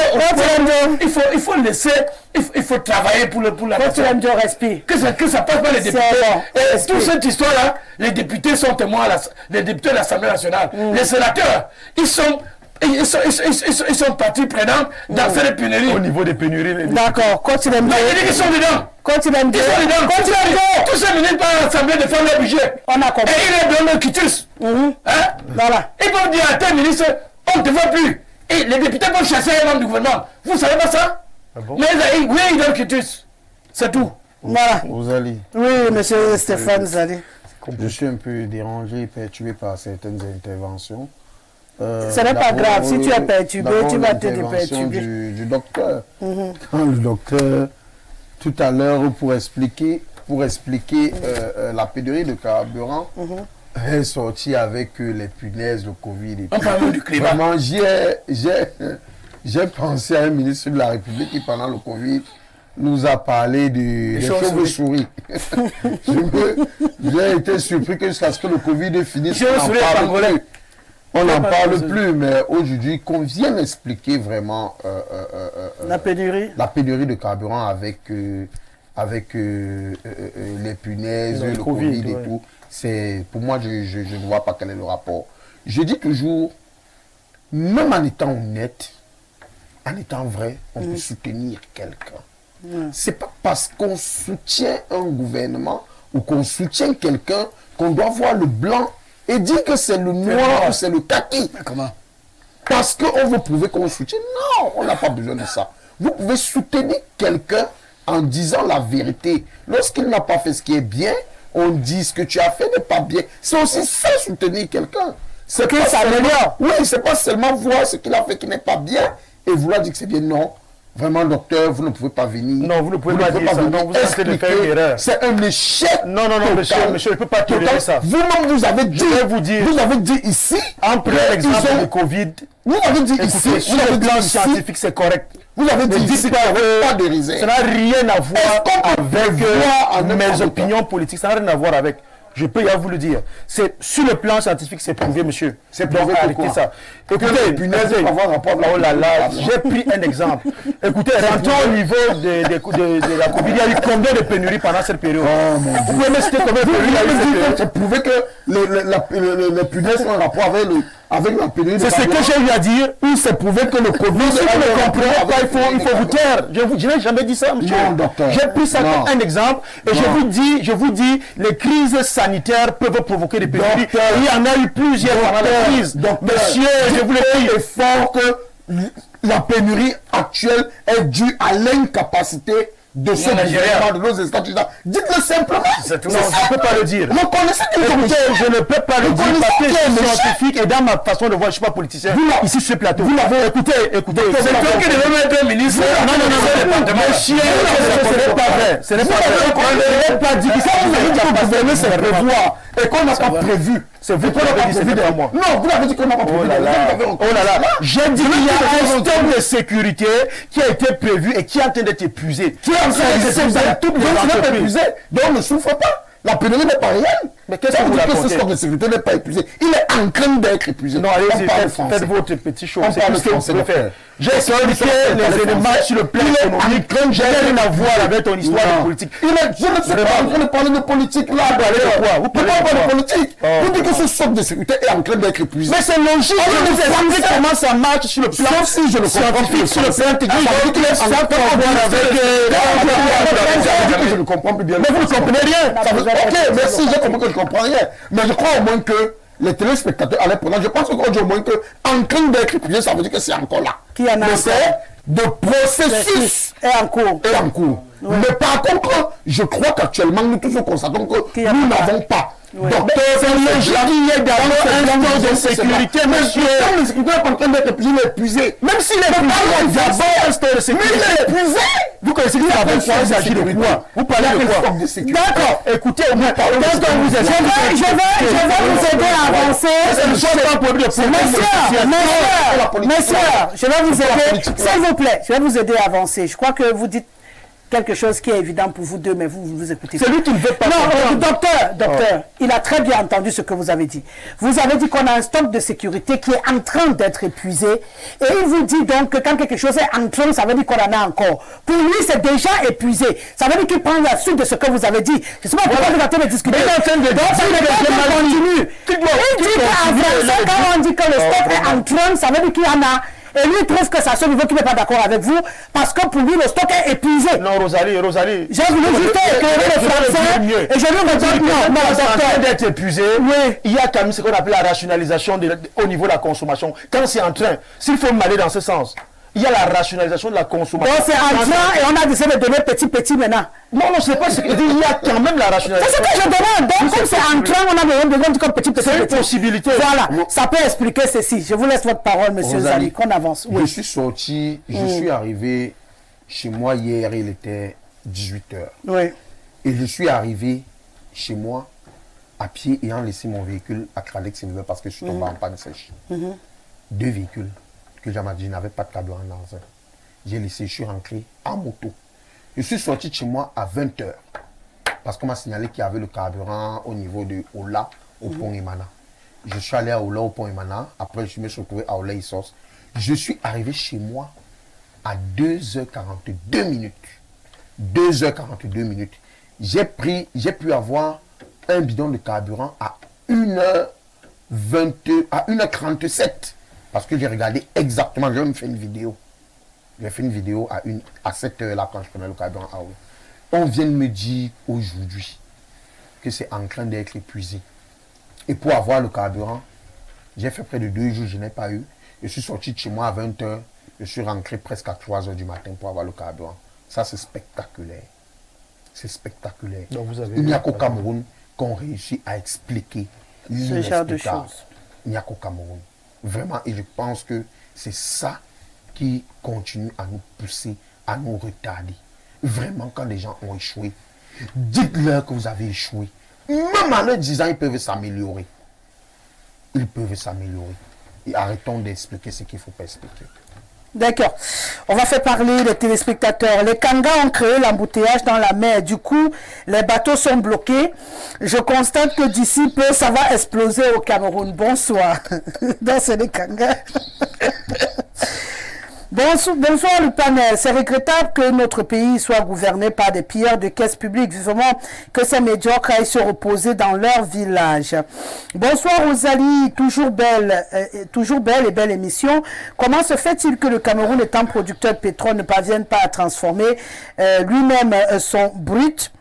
Il faut laisser, il faut travailler pour la personne. Que ça passe par les députés. Et toute cette histoire-là, les députés sont témoins, les députés de l'Assemblée nationale. Les sénateurs, ils sont partie prenante dans cette pénurie. Au niveau des pénuries. D'accord, continue. Mais il dit qu'ils sont dedans. Continue. Tous ces ministres par l'Assemblée de faire leur budget. On a compris. Et il est dans le quitus. Voilà. Ils peuvent dire à tel ministre, on ne te veut plus. Et les députés peuvent chasser un membre du gouvernement. Vous ne savez pas ça? Bon? Mais oui, il donne le quitus. C'est tout. Voilà. Rosalie. Oui, monsieur Stéphane Zali. Je suis un peu dérangé et perturbé par certaines interventions. Ce n'est pas grave, si tu es perturbé, tu vas te déperturber. Du docteur. Quand le docteur, tout à l'heure, pour expliquer la pénurie de carburant, est sorti avec les punaises, le Covid. Et on parle du climat. Vraiment, j'ai pensé à un ministre de la République qui, pendant le Covid, nous a parlé des chauves-souris. J'ai été surpris que jusqu'à ce que le Covid finisse, on n'en parle plus, mais aujourd'hui, qu'on vienne expliquer vraiment la pénurie de carburant avec les punaises, le Covid et tout. Pour moi, je ne vois pas quel est le rapport. Je dis toujours, même en étant honnête, en étant vrai, on peut soutenir quelqu'un. C'est pas parce qu'on soutient un gouvernement ou qu'on soutient quelqu'un qu'on doit voir le blanc et dire que c'est le noir ou c'est le kaki. Comment? Parce qu'on veut prouver qu'on soutient. Non, on n'a pas besoin de ça. Vous pouvez soutenir quelqu'un en disant la vérité. Lorsqu'il n'a pas fait ce qui est bien, on dit ce que tu as fait n'est pas bien. C'est aussi ça, soutenir quelqu'un. C'est que ça s'améliore. Oui, c'est pas seulement voir ce qu'il a fait qui n'est pas bien et vouloir dire que c'est bien. Non. Vraiment, docteur, vous ne pouvez pas venir. Non, vous ne pouvez pas dire ça. Non, vous êtes de faire une erreur. C'est un échec. Non, monsieur, je ne peux pas tolérer ça. Vous-même, vous avez dit, vous avez dit ici, en prenant l'exemple du Covid, vous avez dit ici, sur le plan scientifique, c'est correct. Vous avez dit ici qu'il n'y avait pas de réserve. Ça n'a rien à voir avec mes opinions politiques. Ça n'a rien à voir avec. Je peux vous le dire. C'est sur le plan scientifique, c'est prouvé, monsieur. C'est prouvé arrêtez ça. Écoutez, oh là là, j'ai pris un exemple. Écoutez, rentrons au niveau de la Covid. Il y a eu combien de pénuries pendant cette période? Vous pouvez me citer combien de pénuries il y a eu? C'est prouvé que les punaises ont un rapport avec la pénurie. C'est ce que j'ai eu à dire, ou c'est prouvé que le Covid, si vous ne comprenez pas, il faut vous taire. Je n'ai jamais dit ça, monsieur. J'ai pris ça comme un exemple, et je vous dis, les crises sanitaires peuvent provoquer des pénuries. Il y en a eu plusieurs pendant la crise. Monsieur, je vous le dis. Il est fort que la pénurie actuelle est due à l'incapacité de ce gouvernement, de nos institutions. Dites-le simplement. Non, je ne peux pas le dire. Vous connaissez Écoutez, je ne peux pas le dire parce que je suis scientifique et dans ma façon de voir, je ne suis pas politicien. Ici, sur ce plateau. Vous l'avez écouté. C'est toi qui devais mettre un ministre. Non, monsieur, ce n'est pas vrai. Ce n'est pas vrai. On n'a pas dit que ça, vous avez dit que le gouvernement c'est prévoir et qu'on n'a pas prévu. C'est vous qui l'avez dit, c'est pas moi. Non, vous l'avez dit qu'on n'a pas prévu. Oh là là. J'ai dit qu'il y a un stock de sécurité qui a été prévu et qui est en train d'être épuisé. Qui est en train d'être épuisé. Donc, c'est épuisé. Donc, ne souffre pas. La pénurie n'est pas réelle. Mais qu'est-ce que vous dites racontez? Que ce stock de sécurité n'est pas épuisé. Il est en train d'être épuisé. Non, allez-y, faites votre petit show. C'est tout ce que vous pouvez faire. J'ai expliqué les éléments sur le plan économique. J'ai rien à voir avec ton histoire de politique. Je ne suis pas en train de parler de politique là. Vous parlez de politique. Vous dites que ce stock de sécurité est en train d'être épuisé. Mais c'est logique. Je vous explique comment ça marche sur le plan scientifique, sur le plan technique. Je ne comprends plus bien. Mais vous ne comprenez rien. Ok, merci, j'ai compris que je ne comprends rien. Mais je crois au moins que les téléspectateurs allaient prendre. Je pense qu'on dit au moins que en train d'être épuisé, ça veut dire que c'est encore là. Qui en a mais c'est de processus est en cours. Et en cours. Oui. Mais par contre, je crois qu'actuellement, nous tous nous constatons que nous n'avons pas. Oui. Donc, c'est logique qu'il y ait d'abord un stock de sécurité. Monsieur, le sécurité est en train d'être épuisé. Même s'il est épuisé, il y a d'abord un stock de sécurité. Mais il est épuisé. Vous connaissez qu'il s'agit de quoi? Vous parlez de quoi? D'accord, écoutez, je vais vous aider à avancer. Messieurs, je vais vous aider. S'il vous plaît, je vais vous aider à avancer. Je crois que vous dites quelque chose qui est évident pour vous deux, mais vous écoutez. C'est lui qui ne veut pas. Non, docteur, il a très bien entendu ce que vous avez dit. Vous avez dit qu'on a un stock de sécurité qui est en train d'être épuisé. Et il vous dit donc que quand quelque chose est en train, ça veut dire qu'on en a encore. Pour lui, c'est déjà épuisé. Ça veut dire qu'il prend la suite de ce que vous avez dit. Je ne sais pas pourquoi vous êtes en train de discuter. Donc, ça ne veut pas qu'on continue. Il dit qu'en français, quand on dit que le stock est en train, ça veut dire qu'il y en a. Et lui trouve que c'est à ce niveau qu'il n'est pas d'accord avec vous, parce que pour lui, le stock est épuisé. Non, Rosalie. J'ai voulu juste éclairer les Français, et je lui redis non, docteur. D'être épuisé, oui. Il y a quand même ce qu'on appelle la rationalisation au niveau de la consommation. Quand c'est en train, s'il faut m'aller dans ce sens, il y a la rationalisation de la consommation. Donc c'est en train et on a décidé de donner petit maintenant. Non, c'est pas ce que je dis, il y a quand même la rationalisation. C'est ce que je demande. Donc comme c'est en train, on a besoin de comme petit. C'est une possibilité. Voilà, ça peut expliquer ceci. Je vous laisse votre parole, monsieur Zali, qu'on avance. Oui. Je suis sorti, je suis arrivé chez moi hier, il était 18h. Oui. Et je suis arrivé chez moi à pied ayant laissé mon véhicule à Kralex parce que je suis tombé en panne sèche. 2 véhicules que je n'avais pas de carburant dans un. J'ai laissé, je suis rentré en moto. Je suis sorti de chez moi à 20h parce qu'on m'a signalé qu'il y avait le carburant au niveau de Ola, au pont Emana. Je suis allé à Ola, au pont Emana. Après, je me suis retrouvé à Ola, Issos. Je suis arrivé chez moi à 2h42 minutes. 2h42 minutes. J'ai pu avoir un bidon de carburant à 1h37. Parce que j'ai regardé exactement, j'ai même fait une vidéo. J'ai fait une vidéo à 7 h là quand je prenais le carburant à Oula. On vient de me dire aujourd'hui que c'est en train d'être épuisé. Et pour avoir le carburant, j'ai fait près de 2 jours, je n'ai pas eu. Je suis sorti de chez moi à 20 h. Je suis rentré presque à 3 h du matin pour avoir le carburant. Ça, c'est spectaculaire. C'est spectaculaire. Donc vous avez il n'y a qu'au Cameroun qu'on réussit à expliquer ce genre de choses. Il n'y a qu'au Cameroun. Vraiment, et je pense que c'est ça qui continue à nous pousser, à nous retarder. Vraiment, quand les gens ont échoué, dites-leur que vous avez échoué. Même en leur disant, ils peuvent s'améliorer. Ils peuvent s'améliorer. Et arrêtons d'expliquer ce qu'il ne faut pas expliquer. D'accord. On va faire parler les téléspectateurs. Les Kangas ont créé l'embouteillage dans la mer. Du coup, les bateaux sont bloqués. Je constate que d'ici peu, ça va exploser au Cameroun. Bonsoir. Donc, c'est les Kangas. Bonsoir le panel. C'est regrettable que notre pays soit gouverné par des pilleurs de caisses publiques. Vivement que ces médiocres aillent se reposer dans leur village. Bonsoir Rosalie, toujours belle et belle émission. Comment se fait-il que le Cameroun, étant producteur de pétrole, ne parvienne pas à transformer lui-même son brut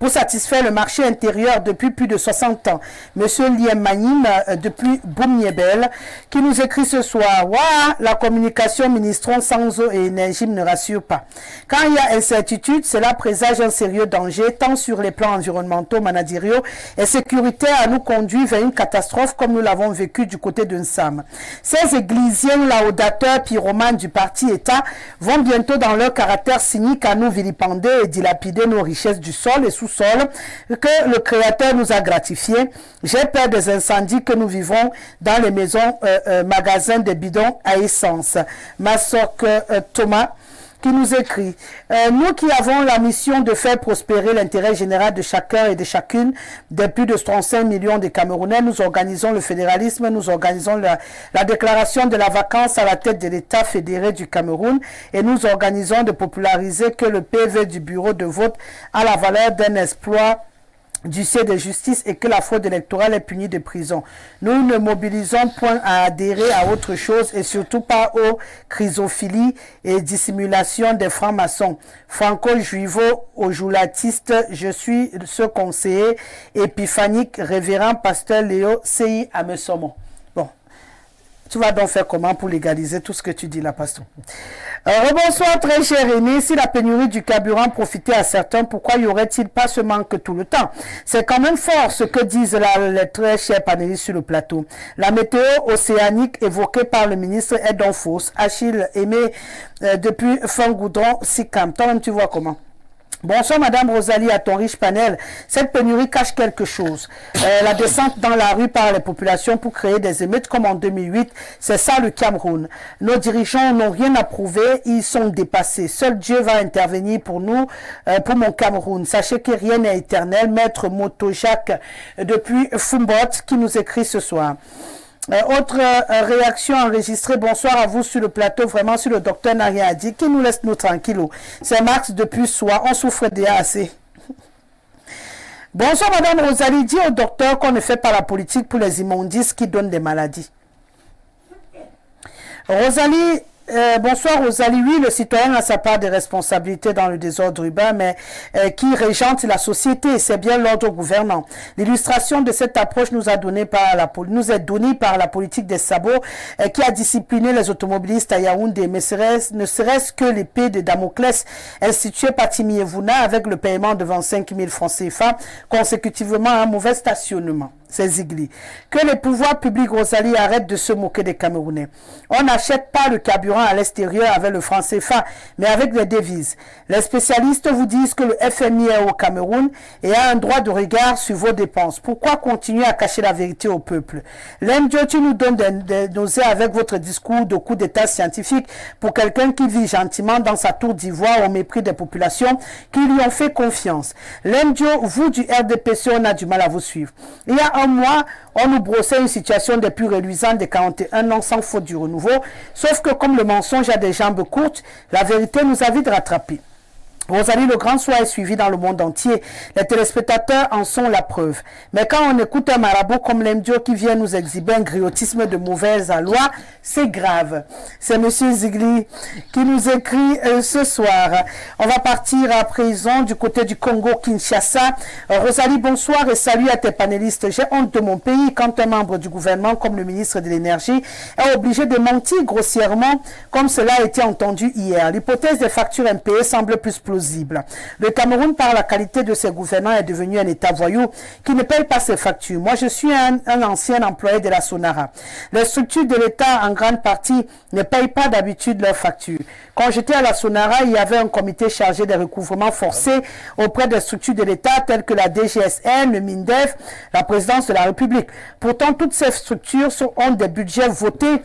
pour satisfaire le marché intérieur depuis plus de 60 ans. Monsieur Liem Manim, depuis Boumniebel, qui nous écrit ce soir, « Ouah, la communication ministrant sans eau et énergie ne rassure pas. Quand il y a incertitude, cela présage un sérieux danger, tant sur les plans environnementaux, managériaux et sécuritaires, à nous conduire vers une catastrophe comme nous l'avons vécu du côté de Nsam. Ces églisiens laudateurs pyromanes du parti État vont bientôt dans leur caractère cynique à nous vilipender et dilapider nos richesses du sol et sous-sol que le Créateur nous a gratifiés. J'ai peur des incendies que nous vivons dans les maisons, magasins des bidons à essence. Masok Thomas qui nous écrit nous qui avons la mission de faire prospérer l'intérêt général de chacun et de chacune des plus de 35 millions de Camerounais, nous organisons le fédéralisme, nous organisons la déclaration de la vacance à la tête de l'État fédéré du Cameroun et nous organisons de populariser que le PV du bureau de vote a la valeur d'un exploit du C de justice et que la fraude électorale est punie de prison. Nous ne mobilisons point à adhérer à autre chose et surtout pas aux chrysophilies et dissimulations des francs-maçons. Franco-juivo-ojoulatiste, je suis ce conseiller épiphanique, révérend pasteur Léo C.I. Amesomo. Bon, tu vas donc faire comment pour légaliser tout ce que tu dis là, pasteur? Rebonsoir très cher Aîné, si la pénurie du carburant profitait à certains, pourquoi y aurait-il pas ce manque tout le temps? C'est quand même fort ce que disent les très chers panélistes sur le plateau. La météo océanique évoquée par le ministre est donc fausse. Achille Aimé depuis Fangoudron, Sikam. Toi-même tu vois comment? Bonsoir Madame Rosalie, à ton riche panel. Cette pénurie cache quelque chose. La descente dans la rue par les populations pour créer des émeutes comme en 2008, c'est ça le Cameroun. Nos dirigeants n'ont rien à prouver, ils sont dépassés. Seul Dieu va intervenir pour nous, pour mon Cameroun. Sachez que rien n'est éternel. Maître Moto Jacques depuis Fumbot qui nous écrit ce soir. Autre réaction enregistrée, bonsoir à vous sur le plateau, vraiment sur le docteur n'a rien à dire, qui nous laisse nous tranquilles. C'est Max depuis soi, on souffre déjà assez. Bonsoir Madame Rosalie, dit au docteur qu'on ne fait pas la politique pour les immondices qui donnent des maladies. Rosalie, bonsoir Rosalie, oui, le citoyen a sa part de responsabilité dans le désordre urbain, mais qui régente la société, c'est bien l'ordre gouvernant. L'illustration de cette approche nous est donnée par la politique des sabots qui a discipliné les automobilistes à Yaoundé, mais ne serait-ce que l'épée de Damoclès instituée par Timiévouna avec le paiement de 25 000 francs CFA consécutivement à un mauvais stationnement. C'est Zigli. Que les pouvoirs publics, Rosalie, arrêtent de se moquer des Camerounais. On n'achète pas le carburant à l'extérieur avec le franc CFA, mais avec les devises. Les spécialistes vous disent que le FMI est au Cameroun et a un droit de regard sur vos dépenses. Pourquoi continuer à cacher la vérité au peuple? L'Indio, tu nous donnes des nausées avec votre discours de coup d'état scientifique pour quelqu'un qui vit gentiment dans sa tour d'ivoire au mépris des populations qui lui ont fait confiance. L'Indio, vous du RDPC, on a du mal à vous suivre. Il y a un mois, on nous brossait une situation des plus reluisantes de 41 ans sans faute du renouveau, sauf que comme le mensonge a des jambes courtes, la vérité nous a vite rattrapés. Rosalie, le grand soir est suivi dans le monde entier. Les téléspectateurs en sont la preuve. Mais quand on écoute un marabout comme l'Indio qui vient nous exhiber un griotisme de mauvaise loi, c'est grave. C'est Monsieur Zigli qui nous écrit ce soir. On va partir à présent du côté du Congo-Kinshasa. Rosalie, bonsoir et salut à tes panélistes. J'ai honte de mon pays quand un membre du gouvernement comme le ministre de l'Énergie est obligé de mentir grossièrement comme cela a été entendu hier. L'hypothèse des factures impayées semble plus plausible. Le Cameroun, par la qualité de ses gouvernants, est devenu un État voyou qui ne paye pas ses factures. Moi, je suis un ancien employé de la Sonara. Les structures de l'État, en grande partie, ne payent pas d'habitude leurs factures. Quand j'étais à la Sonara, il y avait un comité chargé des recouvrements forcés auprès des structures de l'État telles que la DGSN, le MINDEF, la présidence de la République. Pourtant, toutes ces structures ont des budgets votés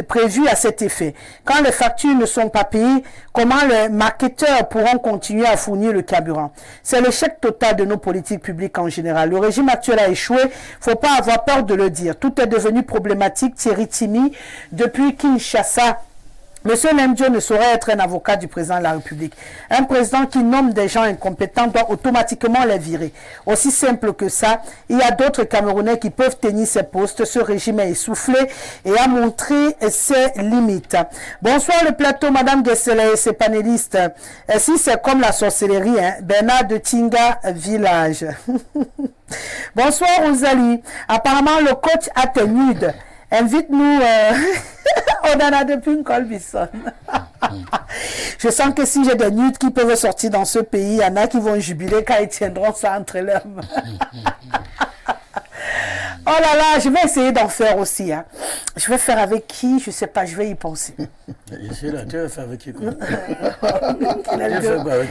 prévus à cet effet. Quand les factures ne sont pas payées, comment les marketeurs pourront continuer à fournir le carburant? C'est l'échec total de nos politiques publiques en général. Le régime actuel a échoué, il ne faut pas avoir peur de le dire. Tout est devenu problématique, Thierry Timi, depuis Kinshasa. Monsieur Lemdio ne saurait être un avocat du président de la République. Un président qui nomme des gens incompétents doit automatiquement les virer. Aussi simple que ça, il y a d'autres Camerounais qui peuvent tenir ces postes. Ce régime est essoufflé et a montré ses limites. Bonsoir le plateau, Madame Guessele et ses panélistes. Si c'est comme la sorcellerie, Bernard de Tinga Village. Bonsoir Rosalie. Apparemment le coach a été nude. Invite-nous, on en a depuis une Colbison. Je sens que si j'ai des nudes qui peuvent sortir dans ce pays, il y en a qui vont jubiler quand ils tiendront ça entre leurs mains. Oh là là, je vais essayer d'en faire aussi. Hein. Je vais faire avec qui? Je ne sais pas, je vais y penser. Je suis là, tu vas faire avec qui?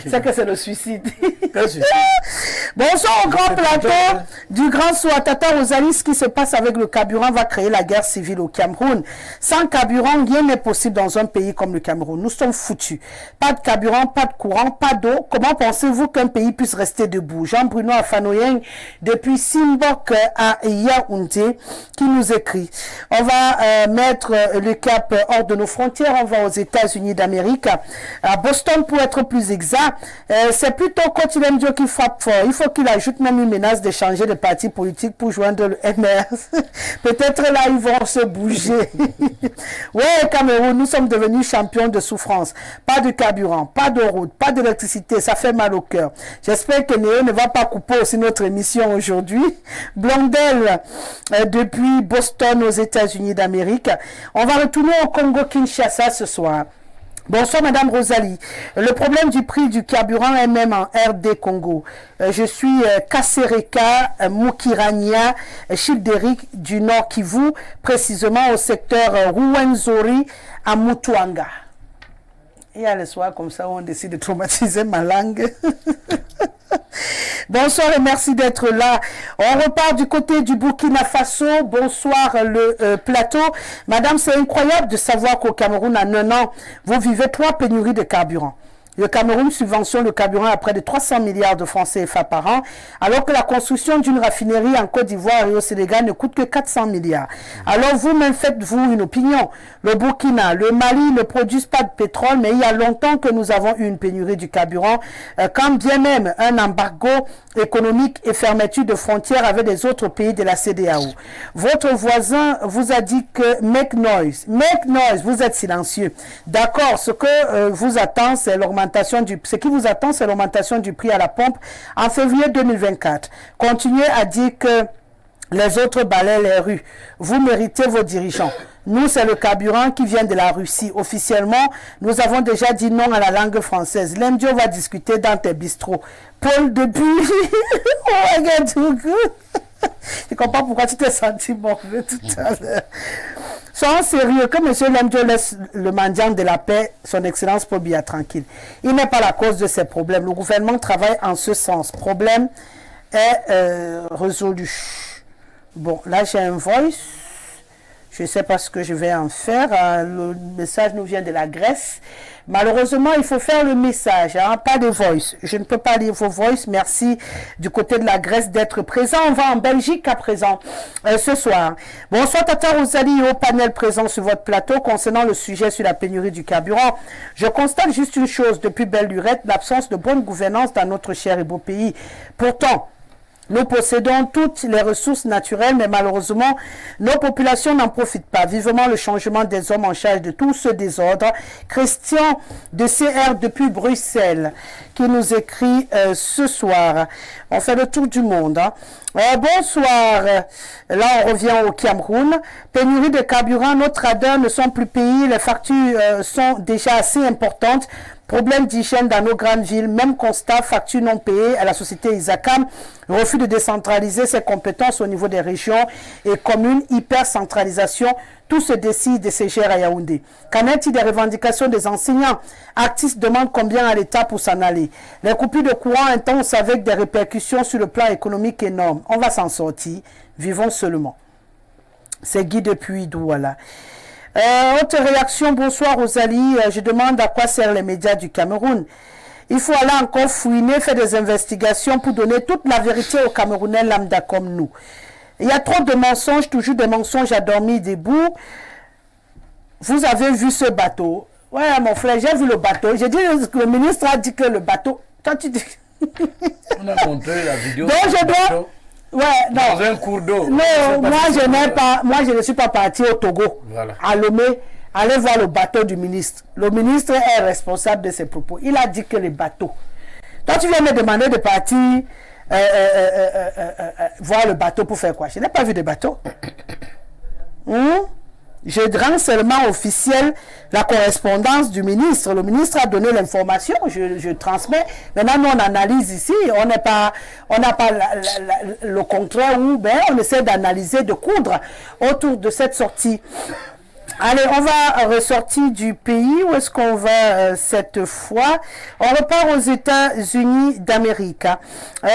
C'est que c'est le suicide. Bonsoir au grand plateau du Grand Soir. Tata Rosalie, ce qui se passe avec le carburant va créer la guerre civile au Cameroun. Sans carburant, rien n'est possible dans un pays comme le Cameroun. Nous sommes foutus. Pas de carburant, pas de courant, pas d'eau. Comment pensez-vous qu'un pays puisse rester debout? Jean-Bruno Afanoyen, depuis Simbok à Yaoundé, qui nous écrit. On va mettre le cap hors de nos frontières. On va aux États-Unis d'Amérique, à Boston pour être plus exact. C'est plutôt Cotilem Dio qui frappe fort. Il faut qu'il ajoute même une menace de changer de parti politique pour joindre le MRS. Peut-être là, ils vont se bouger. Ouais, Cameroun, nous sommes devenus champions de souffrance. Pas de carburant, pas de route, pas d'électricité. Ça fait mal au cœur. J'espère que Néo ne va pas couper aussi notre émission aujourd'hui. Blondel, depuis Boston aux États-Unis d'Amérique. On va retourner au Congo-Kinshasa ce soir. Bonsoir Madame Rosalie. Le problème du prix du carburant est même en RD Congo. Je suis Kassereka Mukirania, Childéric du Nord Kivu, précisément au secteur Ruwenzori à Mutuanga. Il y a le soir comme ça où on décide de traumatiser ma langue. Bonsoir et merci d'être là. On repart du côté du Burkina Faso. Bonsoir le plateau. Madame, c'est incroyable de savoir qu'au Cameroun, en un an, vous vivez 3 pénuries de carburant. Le Cameroun subventionne le carburant à près de 300 milliards de francs CFA par an, alors que la construction d'une raffinerie en Côte d'Ivoire et au Sénégal ne coûte que 400 milliards. Alors vous-même faites-vous une opinion. Le Burkina, le Mali ne produisent pas de pétrole, mais il y a longtemps que nous avons eu une pénurie du carburant, quand bien même un embargo économique et fermeture de frontières avec les autres pays de la CEDEAO. Votre voisin vous a dit que make noise, vous êtes silencieux. D'accord, ce que vous attend, c'est ce qui vous attend, c'est l'augmentation du prix à la pompe en février 2024. Continuez à dire que les autres balaient les rues. Vous méritez vos dirigeants. Nous, c'est le carburant qui vient de la Russie. Officiellement, nous avons déjà dit non à la langue française. L'Indio va discuter dans tes bistrots. Paul depuis... Je comprends pourquoi tu t'es senti mauvais tout à l'heure. Soyons sérieux, que M. Lemdio laisse le mendiant de la paix, son excellence Paul Biya tranquille. Il n'est pas la cause de ces problèmes. Le gouvernement travaille en ce sens. Problème est résolu. Bon, là j'ai un voice. Je ne sais pas ce que je vais en faire. Le message nous vient de la Grèce. Malheureusement, il faut faire le message, pas de voice. Je ne peux pas lire vos voices. Merci du côté de la Grèce d'être présent. On va en Belgique à présent, ce soir. Bonsoir Tata Rosalie et au panel présent sur votre plateau concernant le sujet sur la pénurie du carburant. Je constate juste une chose depuis belle lurette, l'absence de bonne gouvernance dans notre cher et beau pays. Pourtant, nous possédons toutes les ressources naturelles, mais malheureusement, nos populations n'en profitent pas. Vivement le changement des hommes en charge de tout ce désordre. Christian de CR depuis Bruxelles, qui nous écrit ce soir. On fait le tour du monde. Bonsoir. Là, on revient au Cameroun. Pénurie de carburant, nos traders ne sont plus payés. Les factures sont déjà assez importantes. Problème d'hygiène dans nos grandes villes, même constat, facture non payée à la société Isacam, refus de décentraliser ses compétences au niveau des régions et communes, hyper-centralisation, tout se décide et se gère à Yaoundé. Qu'en est-il des revendications des enseignants? Artistes demandent combien à l'État pour s'en aller. Les coupures de courant intenses avec des répercussions sur le plan économique énormes. On va s'en sortir, vivons seulement. C'est Guy depuis Douala. Autre réaction, bonsoir Rosalie, je demande à quoi servent les médias du Cameroun. Il faut aller encore fouiner, faire des investigations pour donner toute la vérité aux Camerounais lambda comme nous. Il y a trop de mensonges, toujours des mensonges à dormir debout. Vous avez vu ce bateau. Ouais, mon frère, j'ai vu le bateau. J'ai dit que le ministre a dit que le bateau... Toi, tu dis... On a montré la vidéo. Donc, je dois... Ouais, non. Dans un cours d'eau. Non, moi, je ne suis pas parti au Togo. Voilà. À Lomé, aller voir le bateau du ministre. Le ministre est responsable de ses propos. Il a dit que les bateaux... Toi, tu viens me demander de partir voir le bateau pour faire quoi? Je n'ai pas vu de bateau. Je rends seulement officiel la correspondance du ministre. Le ministre a donné l'information, je transmets. Maintenant, nous, on analyse ici. On n'a pas le contraire où on essaie d'analyser, de coudre autour de cette sortie. Allez, on va ressortir du pays. Où est-ce qu'on va cette fois? On repart aux États-Unis d'Amérique.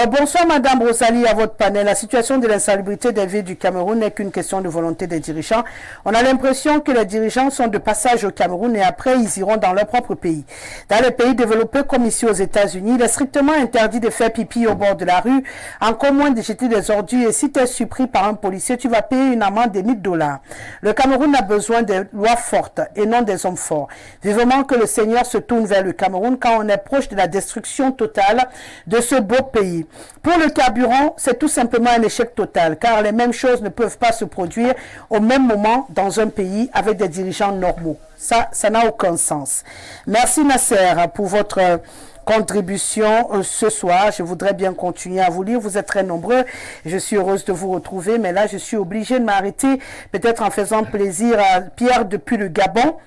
Bonsoir Madame Rosalie, à votre panel. La situation de l'insalubrité des villes du Cameroun n'est qu'une question de volonté des dirigeants. On a l'impression que les dirigeants sont de passage au Cameroun et après ils iront dans leur propre pays. Dans les pays développés comme ici aux États-Unis, il est strictement interdit de faire pipi au bord de la rue, encore moins de jeter des ordures. Et si tu es surpris par un policier, tu vas payer une amende de $1000. Le Cameroun a besoin des lois fortes et non des hommes forts. Vivement que le Seigneur se tourne vers le Cameroun quand on est proche de la destruction totale de ce beau pays. Pour le carburant, c'est tout simplement un échec total car les mêmes choses ne peuvent pas se produire au même moment dans un pays avec des dirigeants normaux. Ça n'a aucun sens. Merci Nasser pour votre contribution ce soir. Je voudrais bien continuer à vous lire. Vous êtes très nombreux. Je suis heureuse de vous retrouver. Mais là, je suis obligée de m'arrêter, peut-être en faisant plaisir à Pierre depuis le Gabon.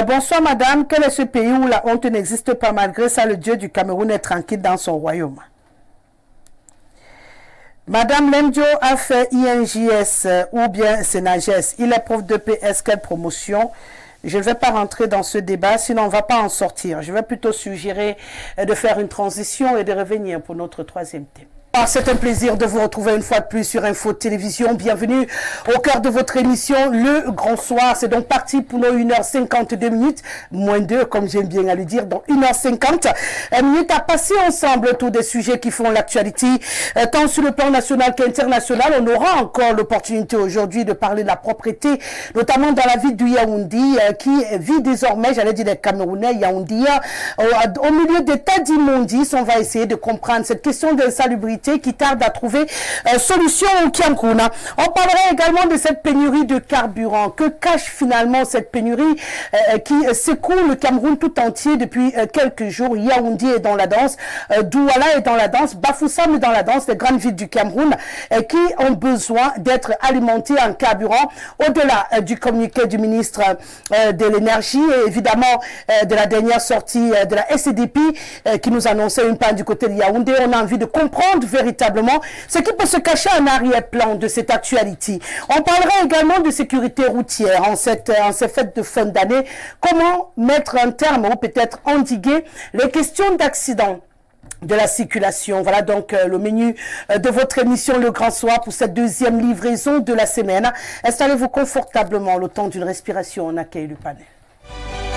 Bonsoir madame. Quel est ce pays où la honte n'existe pas? Malgré ça, le Dieu du Cameroun est tranquille dans son royaume. Madame Lemdio a fait INJS ou bien Sénages. Il est prof de PS. Quelle promotion? Je ne vais pas rentrer dans ce débat, sinon on ne va pas en sortir. Je vais plutôt suggérer de faire une transition et de revenir pour notre troisième thème. C'est un plaisir de vous retrouver une fois de plus sur Info Télévision. Bienvenue au cœur de votre émission, Le Grand Soir. C'est donc parti pour nos 1h52, moins 2, comme j'aime bien à le dire, donc 1h50 minutes à passer ensemble autour des sujets qui font l'actualité, tant sur le plan national qu'international. On aura encore l'opportunité aujourd'hui de parler de la propreté, notamment dans la ville du Yaoundé, qui vit désormais, j'allais dire les Camerounais, Yaoundé, au milieu des tas d'immondices. On va essayer de comprendre cette question d'insalubrité qui tarde à trouver solution au Cameroun. On parlera également de cette pénurie de carburant. Que cache finalement cette pénurie qui secoue le Cameroun tout entier depuis quelques jours? Yaoundé est dans la danse, Douala est dans la danse, Bafoussam est dans la danse, les grandes villes du Cameroun qui ont besoin d'être alimentées en carburant au-delà du communiqué du ministre de l'énergie et évidemment de la dernière sortie de la SCDP qui nous annonçait une panne du côté de Yaoundé. On a envie de comprendre véritablement ce qui peut se cacher en arrière-plan de cette actualité. On parlera également de sécurité routière en ces fêtes de fin d'année. Comment mettre un terme ou peut-être endiguer les questions d'accidents de la circulation. Voilà donc le menu de votre émission Le Grand Soir pour cette deuxième livraison de la semaine. Installez-vous confortablement le temps d'une respiration. On accueille le panel.